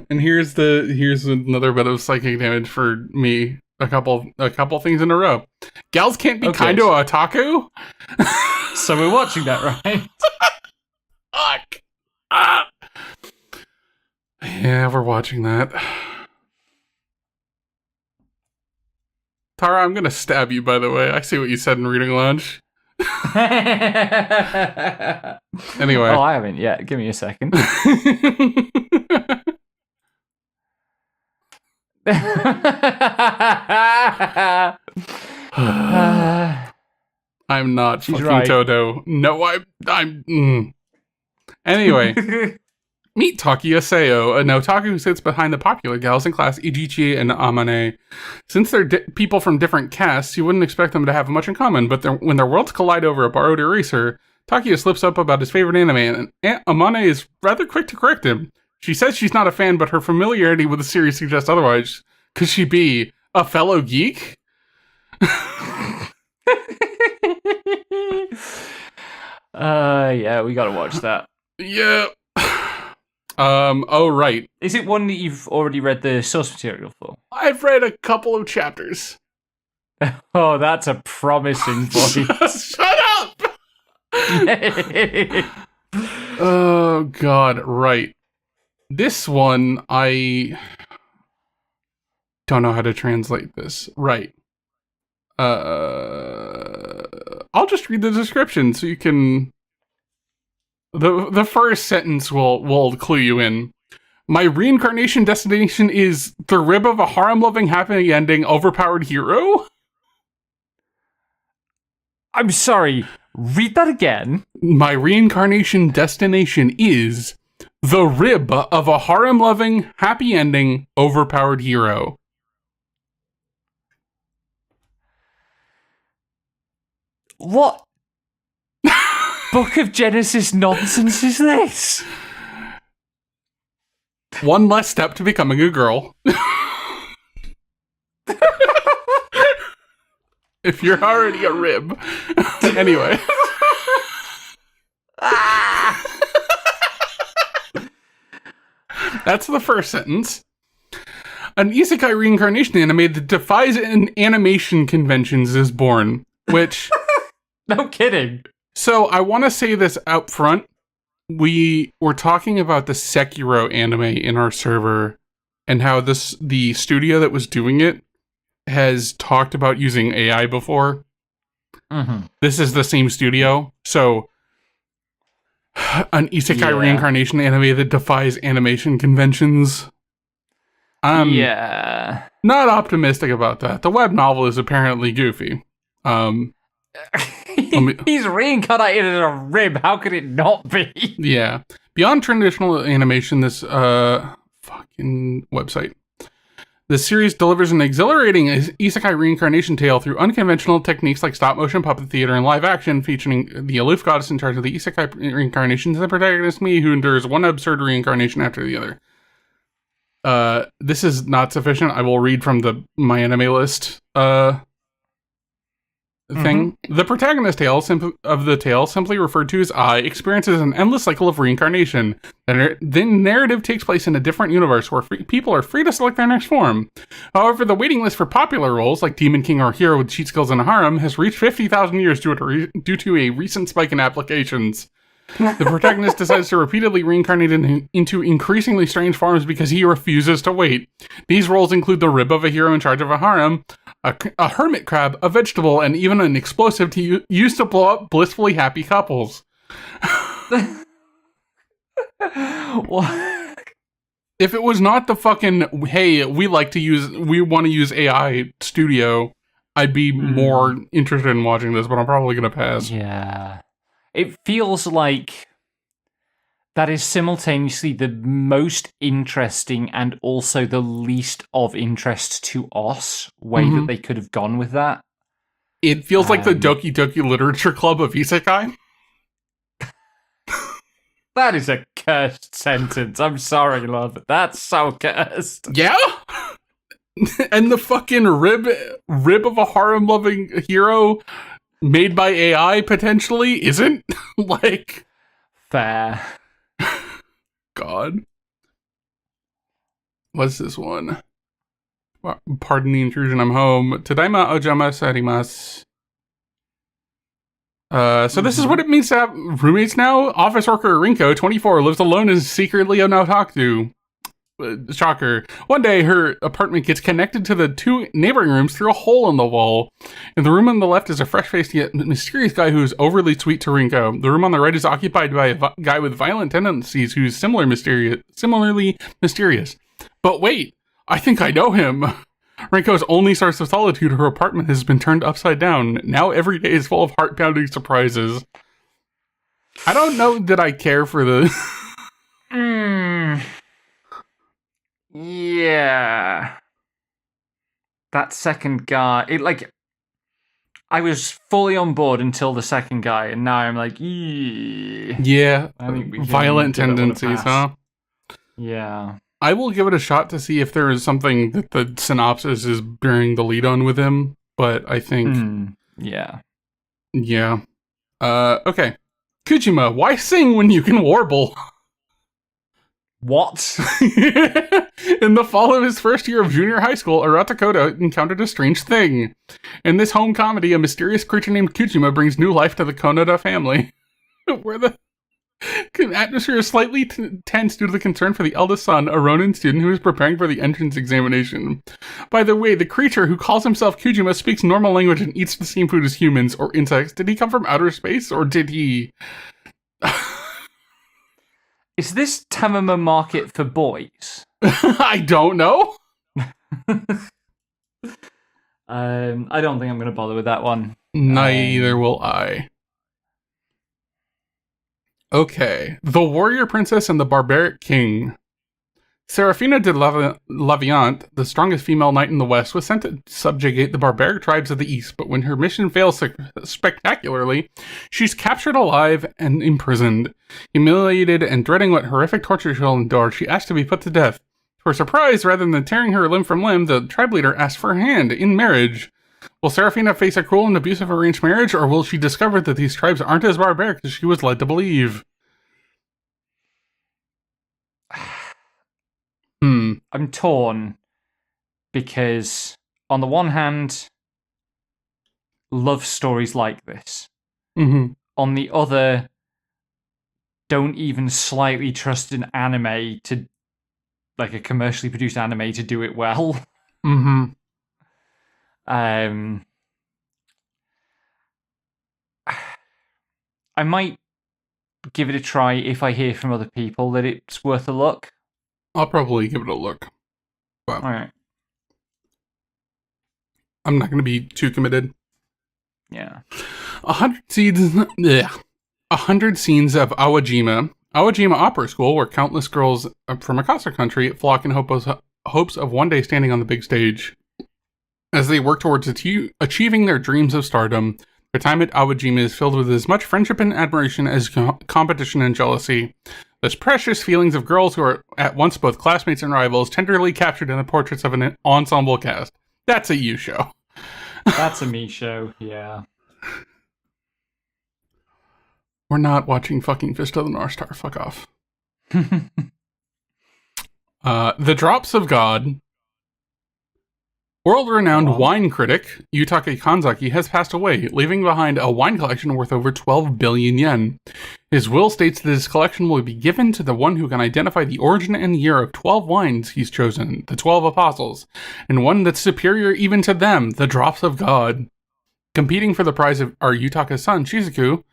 And here's another bit of psychic damage for me. A couple things in a row. Gals can't be kind to a otaku. So we're watching that, right? Fuck. Yeah, we're watching that. Tara, I'm gonna stab you, by the way. I see what you said in Reading Lounge. Anyway. Oh, I haven't yet. Give me a second. I'm not She's fucking right. Todo. No, I'm. Anyway. Meet Taki Aseo, an otaku who sits behind the popular gals in class Ijichi and Amane. Since they're people from different castes, you wouldn't expect them to have much in common, but when their worlds collide over a borrowed eraser, Takia slips up about his favorite anime, and Amane is rather quick to correct him. She says she's not a fan, but her familiarity with the series suggests otherwise. Could she be a fellow geek? Yeah, we gotta watch that. Yeah. Oh, right. Is it one that you've already read the source material for? I've read a couple of chapters. Oh, that's a promising boy. Shut up! Oh, God, right. This one, I don't know how to translate this. Right. I'll just read the description so you can... The first sentence will clue you in. My reincarnation destination is the rib of a harem-loving, happy ending, overpowered hero? I'm sorry, read that again. My reincarnation destination is the rib of a harem-loving, happy ending, overpowered hero. What Book of Genesis nonsense is this? One less step to becoming a girl. If you're already a rib. Anyway. That's the first sentence. An isekai reincarnation anime that defies animation conventions is born, which... No kidding. So, I want to say this out front. We were talking about the Sekiro anime in our server, and how the studio that was doing it has talked about using AI before. Mm-hmm. This is the same studio, so an isekai reincarnation anime that defies animation conventions. Yeah. Not optimistic about that. The web novel is apparently goofy. He's reincarnated as a rib. How could it not be? Yeah. Beyond traditional animation, this fucking website. The series delivers an exhilarating isekai reincarnation tale through unconventional techniques like stop-motion puppet theater and live action, featuring the aloof goddess in charge of the isekai reincarnations and the protagonist Me, who endures one absurd reincarnation after the other. This is not sufficient. I will read from the My Anime List thing. Mm-hmm. The protagonist of the tale, simply referred to as I, experiences an endless cycle of reincarnation. The narrative takes place in a different universe where people are free to select their next form. However, the waiting list for popular roles like Demon King or Hero with cheat skills and a harem has reached 50,000 years due to a recent spike in applications. The protagonist decides to repeatedly reincarnate into increasingly strange forms because he refuses to wait. These roles include the rib of a hero in charge of a harem, a hermit crab, a vegetable, and even an explosive used to blow up blissfully happy couples. What? If it was not the fucking, hey, we want to use AI studio, I'd be more interested in watching this, but I'm probably going to pass. Yeah. It feels like that is simultaneously the most interesting and also the least of interest to us way that they could have gone with that. It feels like the Doki Doki Literature Club of Isekai. That is a cursed sentence. I'm sorry, love. That's so cursed. Yeah? And the fucking rib of a harem-loving hero made by AI, potentially, isn't? Like... Fair. God. What's this one? Pardon the intrusion, I'm home. Tadaima ojamasu arimasu. So this is what it means to have roommates now? Office worker Rinko, 24, lives alone and is secretly an otaku. Shocker. One day, her apartment gets connected to the two neighboring rooms through a hole in the wall. In the room on the left is a fresh-faced yet mysterious guy who is overly sweet to Rinko. The room on the right is occupied by a guy with violent tendencies who's similarly mysterious. But wait, I think I know him. Rinko's only source of solitude, her apartment has been turned upside down. Now every day is full of heart-pounding surprises. I don't know that I care for the... Yeah. That second guy, I was fully on board until the second guy, and now I'm like, yeah, I think violent tendencies, huh? Yeah. I will give it a shot to see if there is something that the synopsis is bearing the lead on with him, but I think... Yeah. Yeah. Okay. Kujima, why sing when you can warble? What? In the fall of his first year of junior high school, Arata Koda encountered a strange thing. In this home comedy, a mysterious creature named Kujima brings new life to the Konoda family, where the atmosphere is slightly tense due to the concern for the eldest son, a Ronin student who is preparing for the entrance examination. By the way, the creature, who calls himself Kujima, speaks normal language and eats the same food as humans or insects. Did he come from outer space, or did he... Is this Tamama Market for boys? I don't know. I don't think I'm going to bother with that one. Neither will I. Okay. The Warrior Princess and the Barbaric King. Serafina de Laviant, the strongest female knight in the West, was sent to subjugate the barbaric tribes of the East, but when her mission fails spectacularly, she's captured alive and imprisoned. Humiliated and dreading what horrific torture she'll endure, she asks to be put to death. To her surprise, rather than tearing her limb from limb, the tribe leader asks for her hand in marriage. Will Serafina face a cruel and abusive arranged marriage, or will she discover that these tribes aren't as barbaric as she was led to believe? I'm torn. because on the one hand, love stories like this. Mm-hmm. On the other, don't even slightly trust an anime to, like a commercially produced anime, to do it well. Mm-hmm. I might give it a try if I hear from other people that it's worth a look. I'll probably give it a look. But Alright. I'm not going to be too committed. Yeah. 100 scenes. 100 scenes of Awajima Opera School, where countless girls from across the country flock in hopes of one day standing on the big stage. As they work towards achieving their dreams of stardom, their time at Awajima is filled with as much friendship and admiration as competition and jealousy. Those precious feelings of girls who are at once both classmates and rivals, tenderly captured in the portraits of an ensemble cast. That's a you show. That's a me show, yeah. We're not watching fucking Fist of the North Star. Fuck off. The Drops of God. World-renowned wine critic Yutaka Kanzaki has passed away, leaving behind a wine collection worth over 12 billion yen. His will states that his collection will be given to the one who can identify the origin and year of 12 wines he's chosen, the 12 apostles, and one that's superior even to them, the Drops of God. Competing for the prize are Yutaka's son, Shizuku,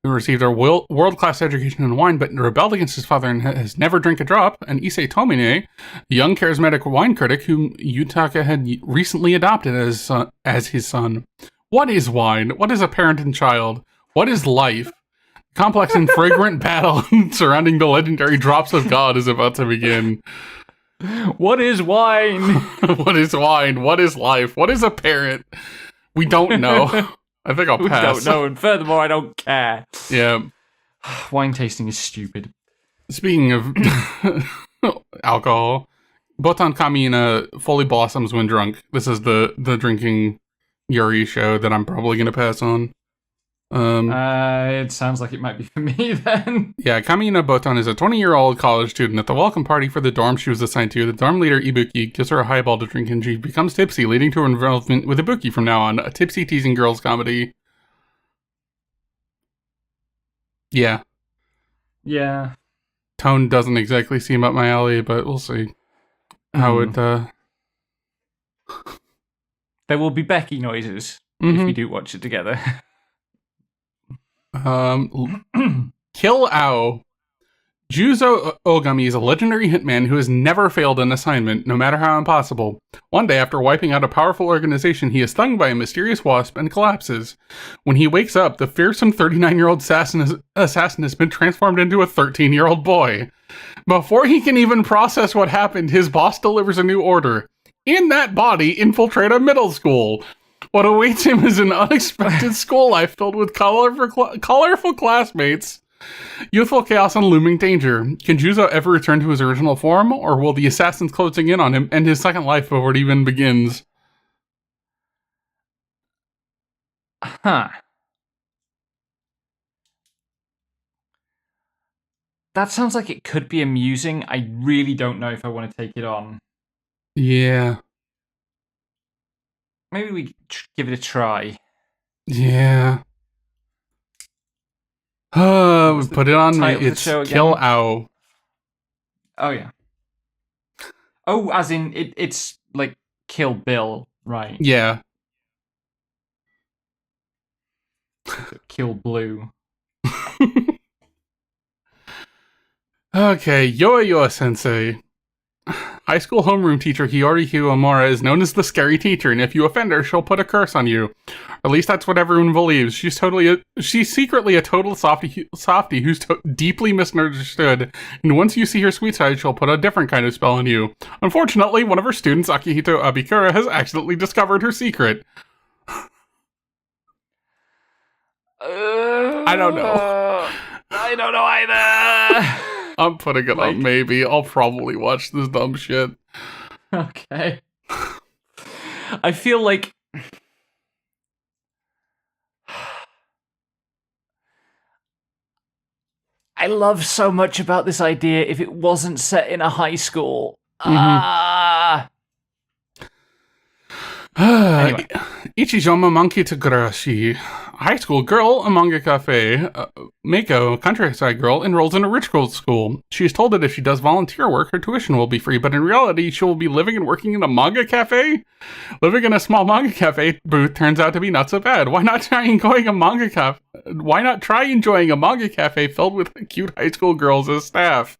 who received a world-class education in wine but rebelled against his father and has never drank a drop, and Issei Tomine, a young charismatic wine critic whom Yutaka had recently adopted as his son. What is wine? What is a parent and child? What is life? Complex and fragrant battle surrounding the legendary Drops of God is about to begin. What is wine? What is wine? What is life? What is a parent? We don't know. I think I'll pass. We don't know, and furthermore, I don't care. Yeah. Wine tasting is stupid. Speaking of alcohol, Botan Kamina fully blossoms when drunk. This is the drinking Yuri show that I'm probably going to pass on. It sounds like it might be for me then. Yeah, Kamina Botan is a 20-year-old college student. At the welcome party for the dorm she was assigned to, the dorm leader Ibuki gives her a highball to drink and she becomes tipsy, leading to her involvement with Ibuki from now on, a tipsy teasing girls comedy. Yeah. Yeah. Tone doesn't exactly seem up my alley, but we'll see how it, There will be Becky noises if we do watch it together. Kill Ao. Juzo Ogami is a legendary hitman who has never failed an assignment, no matter how impossible. One day, after wiping out a powerful organization, he is stung by a mysterious wasp and collapses. When he wakes up, the fearsome 39-year-old assassin has been transformed into a 13-year-old boy. Before he can even process what happened, his boss delivers a new order. In that body, infiltrate a middle school. What awaits him is an unexpected school life filled with colorful classmates, youthful chaos, and looming danger. Can Juzo ever return to his original form, or will the assassins closing in on him end his second life before it even begins? Huh. That sounds like it could be amusing. I really don't know if I want to take it on. Yeah. Maybe we give it a try. Yeah. We put it on me. It's Kill Ao. Oh, yeah. Oh, as in, it's like Kill Bill, right? Yeah. Kill Blue. Okay, Yoa Sensei. High school homeroom teacher Hiyori Hiwamura is known as the scary teacher, and if you offend her, she'll put a curse on you. Or at least that's what everyone believes. She's secretly a total softie who's deeply misunderstood, and once you see her sweet side, she'll put a different kind of spell on you. Unfortunately, one of her students, Akihito Abikura, has accidentally discovered her secret. I don't know. I don't know either. I'm putting it on maybe. I'll probably watch this dumb shit. Okay. I feel like... I love so much about this idea if it wasn't set in a high school. Anyway. Ichijoma monkey Togarashi. High school girl, a manga cafe. Mako, countryside girl, enrolls in a rich girls' school. She is told that if she does volunteer work, her tuition will be free, but in reality, she will be living and working in a manga cafe? Living in a small manga cafe booth turns out to be not so bad. Why not try enjoying a manga cafe? Why not try enjoying a manga cafe filled with cute high school girls as staff?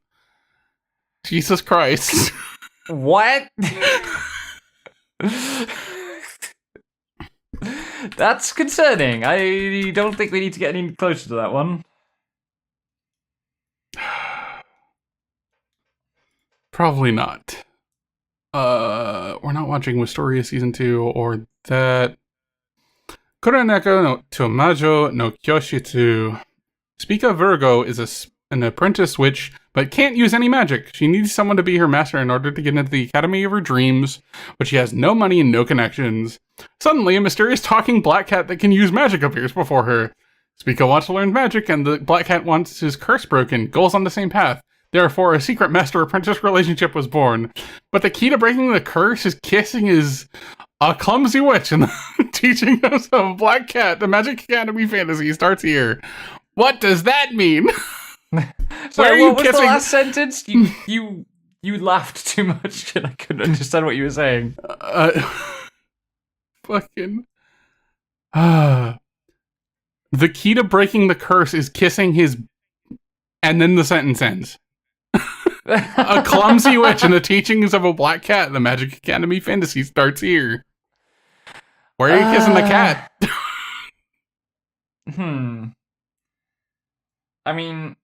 Jesus Christ. What? That's concerning. I don't think we need to get any closer to that one. Probably not. We're not watching Wisteria Season 2 or that. Kuroneko no Tomajo no Kyoshitsu. Speaka Virgo is an apprentice witch, but can't use any magic. She needs someone to be her master in order to get into the academy of her dreams, but she has no money and no connections. Suddenly, a mysterious talking black cat that can use magic appears before her. Speaka wants to learn magic, and the black cat wants his curse broken. Goals on the same path. Therefore, a secret master-apprentice relationship was born. But the key to breaking the curse is kissing a clumsy witch, and the teaching us of Black Cat, the Magic Academy fantasy starts here. What does that mean? Sorry, what was the last sentence? You laughed too much and I couldn't understand what you were saying. Fucking. The key to breaking the curse is kissing his. And then the sentence ends. A clumsy witch and the teachings of a black cat. The Magic Academy fantasy starts here. Where are you kissing the cat? I mean,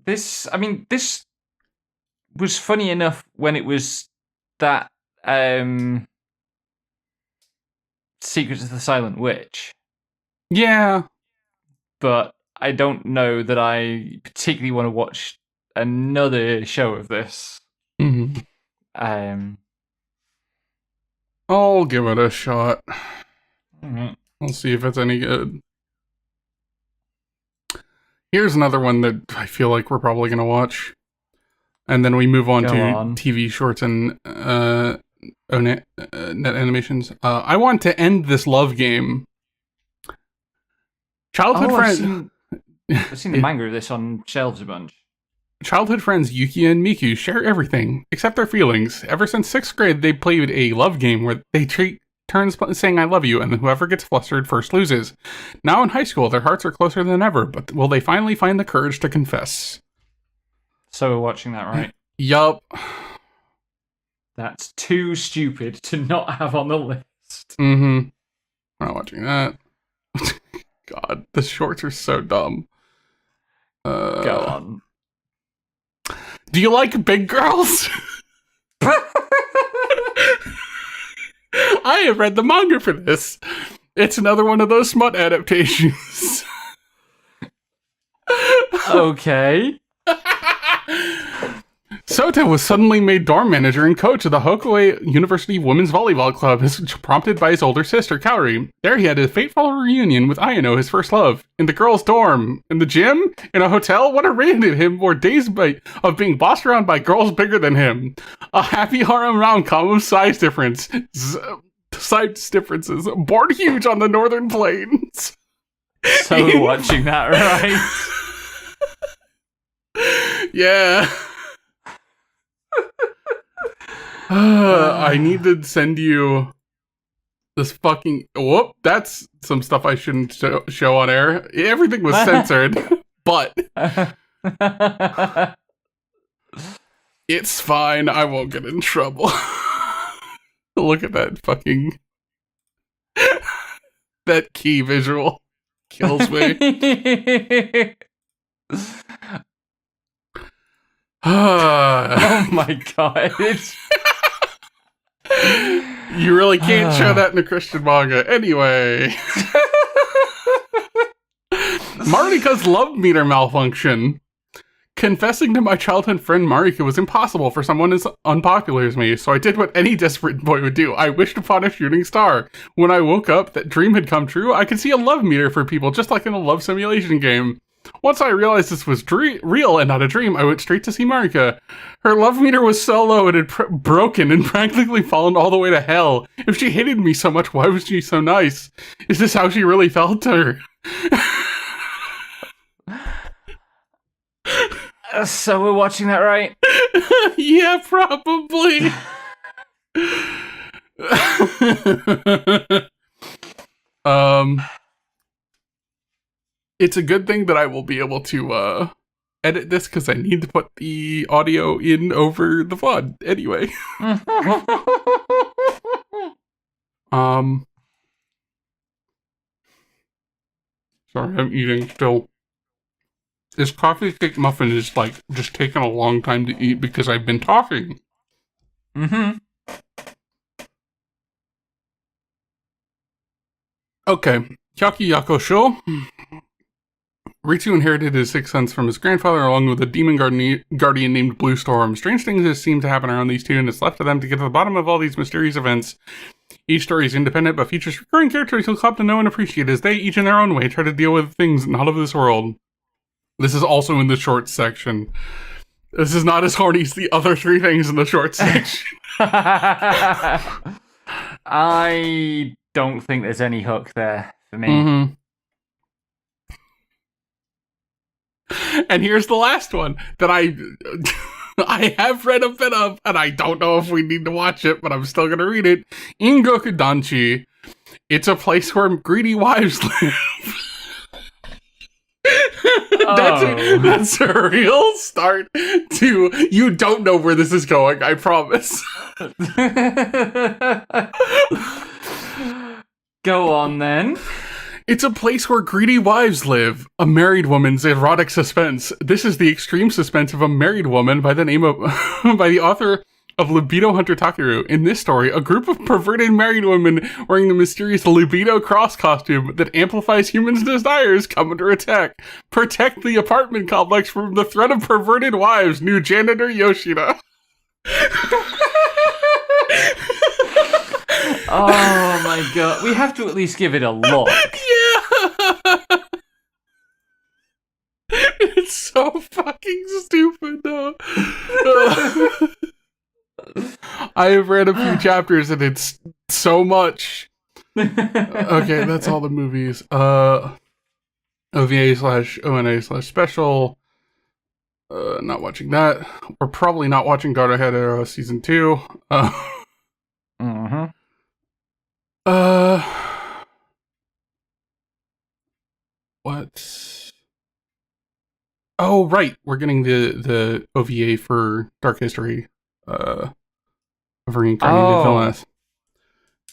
this was funny enough when it was that Secrets of the Silent Witch. Yeah. But I don't know that I particularly want to watch another show of this. Mm-hmm. I'll give it a shot. Mm-hmm. We'll see if it's any good. Here's another one that I feel like we're probably going to watch. And then we move on to TV shorts and net animations. I want to end this love game. Childhood friends. I've seen the manga of this on shelves a bunch. Childhood friends Yuki and Miku share everything except their feelings. Ever since 6th grade, they played a love game where they take turns saying I love you, and then whoever gets flustered first loses. Now in high school, their hearts are closer than ever, but will they finally find the courage to confess? So we're watching that, right? Yup. That's too stupid to not have on the list. Mm-hmm. We're not watching that. God, the shorts are so dumb. Go on. Do you like big girls? I have read the manga for this. It's another one of those smut adaptations. Okay. Sota was suddenly made dorm manager and coach of the Hokuei University Women's Volleyball Club, prompted by his older sister, Kaori. There he had a fateful reunion with Ayano, his first love. In the girls' dorm, in the gym, in a hotel, what awaited him were days of being bossed around by girls bigger than him. A happy harem rom-com of size differences, born huge on the northern plains. So we're watching that, right? Yeah. I need to send you this fucking... Whoop, that's some stuff I shouldn't show on air. Everything was censored, but... It's fine, I won't get in trouble. Look at that fucking... that key visual kills me. Oh my god. You really can't show that in a Christian manga. Anyway. Marika's love meter malfunction. Confessing to my childhood friend Marika was impossible for someone as unpopular as me, so I did what any desperate boy would do. I wished upon a shooting star. When I woke up, that dream had come true. I could see a love meter for people, just like in a love simulation game. Once I realized this was real and not a dream, I went straight to see Marika. Her love meter was so low it had broken and practically fallen all the way to hell. If she hated me so much, why was she so nice? Is this how she really felt to her? So we're watching that, right? Yeah, probably. It's a good thing that I will be able to edit this because I need to put the audio in over the VOD anyway. Sorry, I'm eating still. This coffee cake muffin is like just taking a long time to eat because I've been talking. Mm-hmm. Okay, Hyaki Yakusho. Ritsu inherited his sixth sense from his grandfather along with a demon guardian named Blue Storm. Strange things seem to happen around these two, and it's left to them to get to the bottom of all these mysterious events. Each story is independent, but features recurring characters you'll come to know and appreciate as they, each in their own way, try to deal with things not of this world. This is also in the short section. This is not as horny as the other three things in the short section. I don't think there's any hook there for me. Mm-hmm. And here's the last one that I have read a bit of, and I don't know if we need to watch it, but I'm still going to read it. Ingoku Danchi. It's a place where greedy wives live. That's a real start to, you don't know where this is going, I promise. Go on then. It's a place where greedy wives live. A married woman's erotic suspense. This is the extreme suspense of a married woman by the name of by the author of Libido Hunter Takeru. In this story, a group of perverted married women wearing the mysterious Libido cross costume that amplifies humans' desires come under attack. Protect the apartment complex from the threat of perverted wives, new janitor Yoshida. Oh my god. We have to at least give it a look. Yeah. It's so fucking stupid, though. I have read a few chapters and it's so much. Okay, that's all the movies. OVA/ONA/special. Not watching that. We're probably not watching God of Hero season 2. What? Oh, right. We're getting the OVA for Dark History. Of Reincarnated Villainess.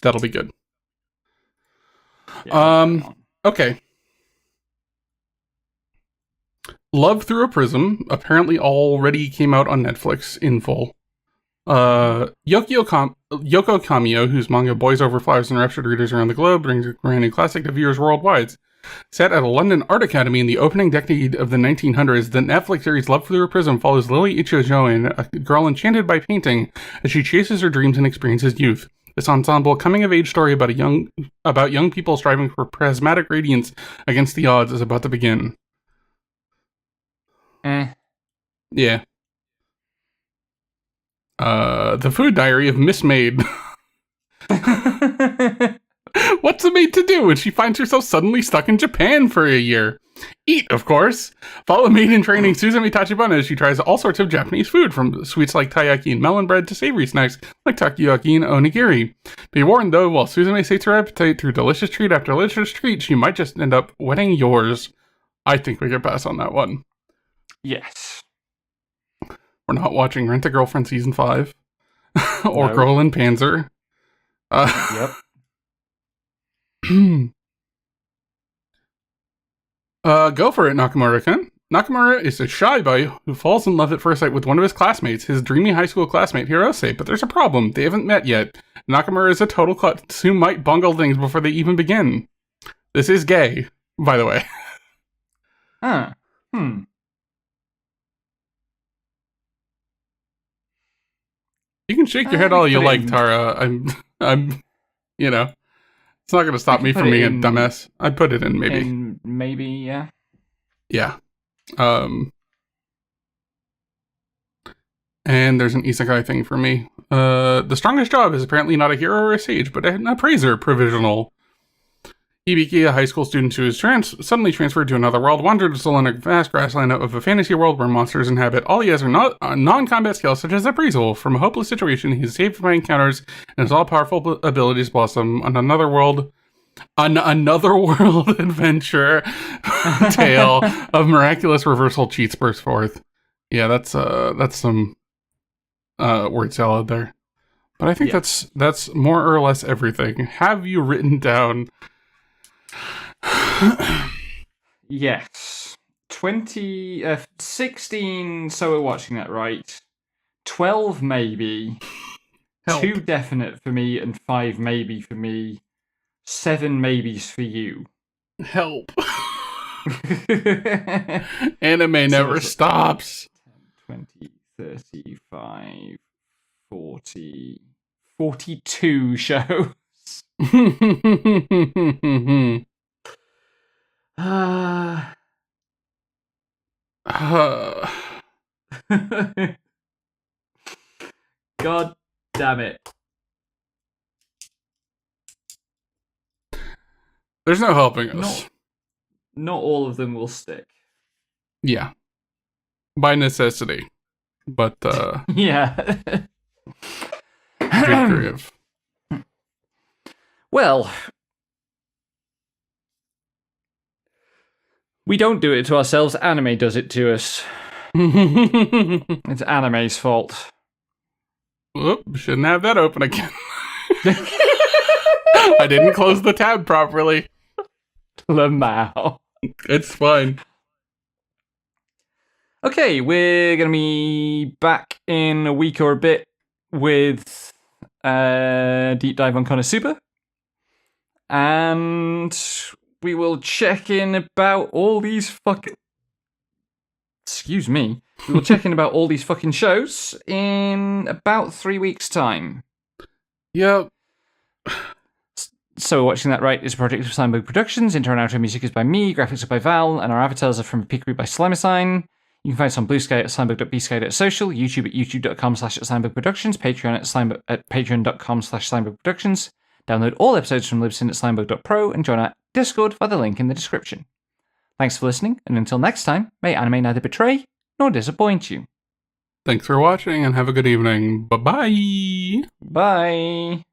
That'll be good. Yeah, okay. Love Through a Prism apparently already came out on Netflix in full. Yoko Kamiyo, whose manga Boys Over Flowers and Raptured readers around the globe, brings a brand new classic to viewers worldwide. Set at a London art academy in the opening decade of the 1900s, the Netflix series Love Through a Prism follows Lily Ichijoin, a girl enchanted by painting, as she chases her dreams and experiences youth. This ensemble coming-of-age story about young people striving for prismatic radiance against the odds is about to begin. Yeah. The Food Diary of Miss Maid. What's a maid to do when she finds herself suddenly stuck in Japan for a year? Eat, of course. Follow maid in training Suzume Tachibana as she tries all sorts of Japanese food, from sweets like taiyaki and melon bread to savory snacks like takoyaki and onigiri. Be warned, though, while Suzume sates her appetite through delicious treat after delicious treat, she might just end up wetting yours. I think we can pass on that one. Yes. We're not watching Rent-A-Girlfriend Season 5. Or no. Girl in Panzer. Yep. Go for it, Nakamura-kun. Nakamura is a shy boy who falls in love at first sight with one of his classmates, his dreamy high school classmate Hirose, but there's a problem. They haven't met yet. Nakamura is a total klutz who might bungle things before they even begin. This is gay, by the way. You can shake your head all you like, Tara. I'm, you know, it's not going to stop me from being a dumbass. I'd put it in, maybe. Maybe, yeah. Yeah. And there's an isekai thing for me. The strongest job is apparently not a hero or a sage, but an appraiser provisional. Hibiki, a high school student who is suddenly transferred to another world, wanders along a vast grassland of a fantasy world where monsters inhabit. All he has are non-combat skills such as appraisal. From a hopeless situation, he is saved by encounters, and his all-powerful abilities blossom on another world adventure tale of miraculous reversal cheats burst forth. Yeah, that's some word salad there. But I think that's more or less everything. Have you written down? Yes. 16, so we're watching that right. 12 maybe. Help. 2 definite for me and 5 maybe for me. 7 maybes for you. Help. Anime never stops. 20, 35, 40, 42 shows. God damn it. There's no helping us. Not all of them will stick. Yeah. By necessity. But, yeah. good grief. Well, we don't do it to ourselves. Anime does it to us. It's anime's fault. Whoop, shouldn't have that open again. I didn't close the tab properly. Lamau. It's fine. Okay, we're going to be back in a week or a bit with Deep Dive on Konosuba. And we will check in about all these fucking... Excuse me. We will check in about all these fucking shows in about 3 weeks' time. Yep. So Watching That Right is a project of Slimebug Productions. Intro and outro music is by me, graphics are by Val, and our avatars are from Pickery by Slimesign. You can find us on Blue Sky at slimebug.bsky.social, YouTube at youtube.com/slimebugproductions, Patreon at patreon.com/slimebugproductions. Download all episodes from Libsyn at slimebug.pro and join our Discord via the link in the description. Thanks for listening, and until next time, may anime neither betray nor disappoint you. Thanks for watching, and have a good evening. Bye-bye. Bye.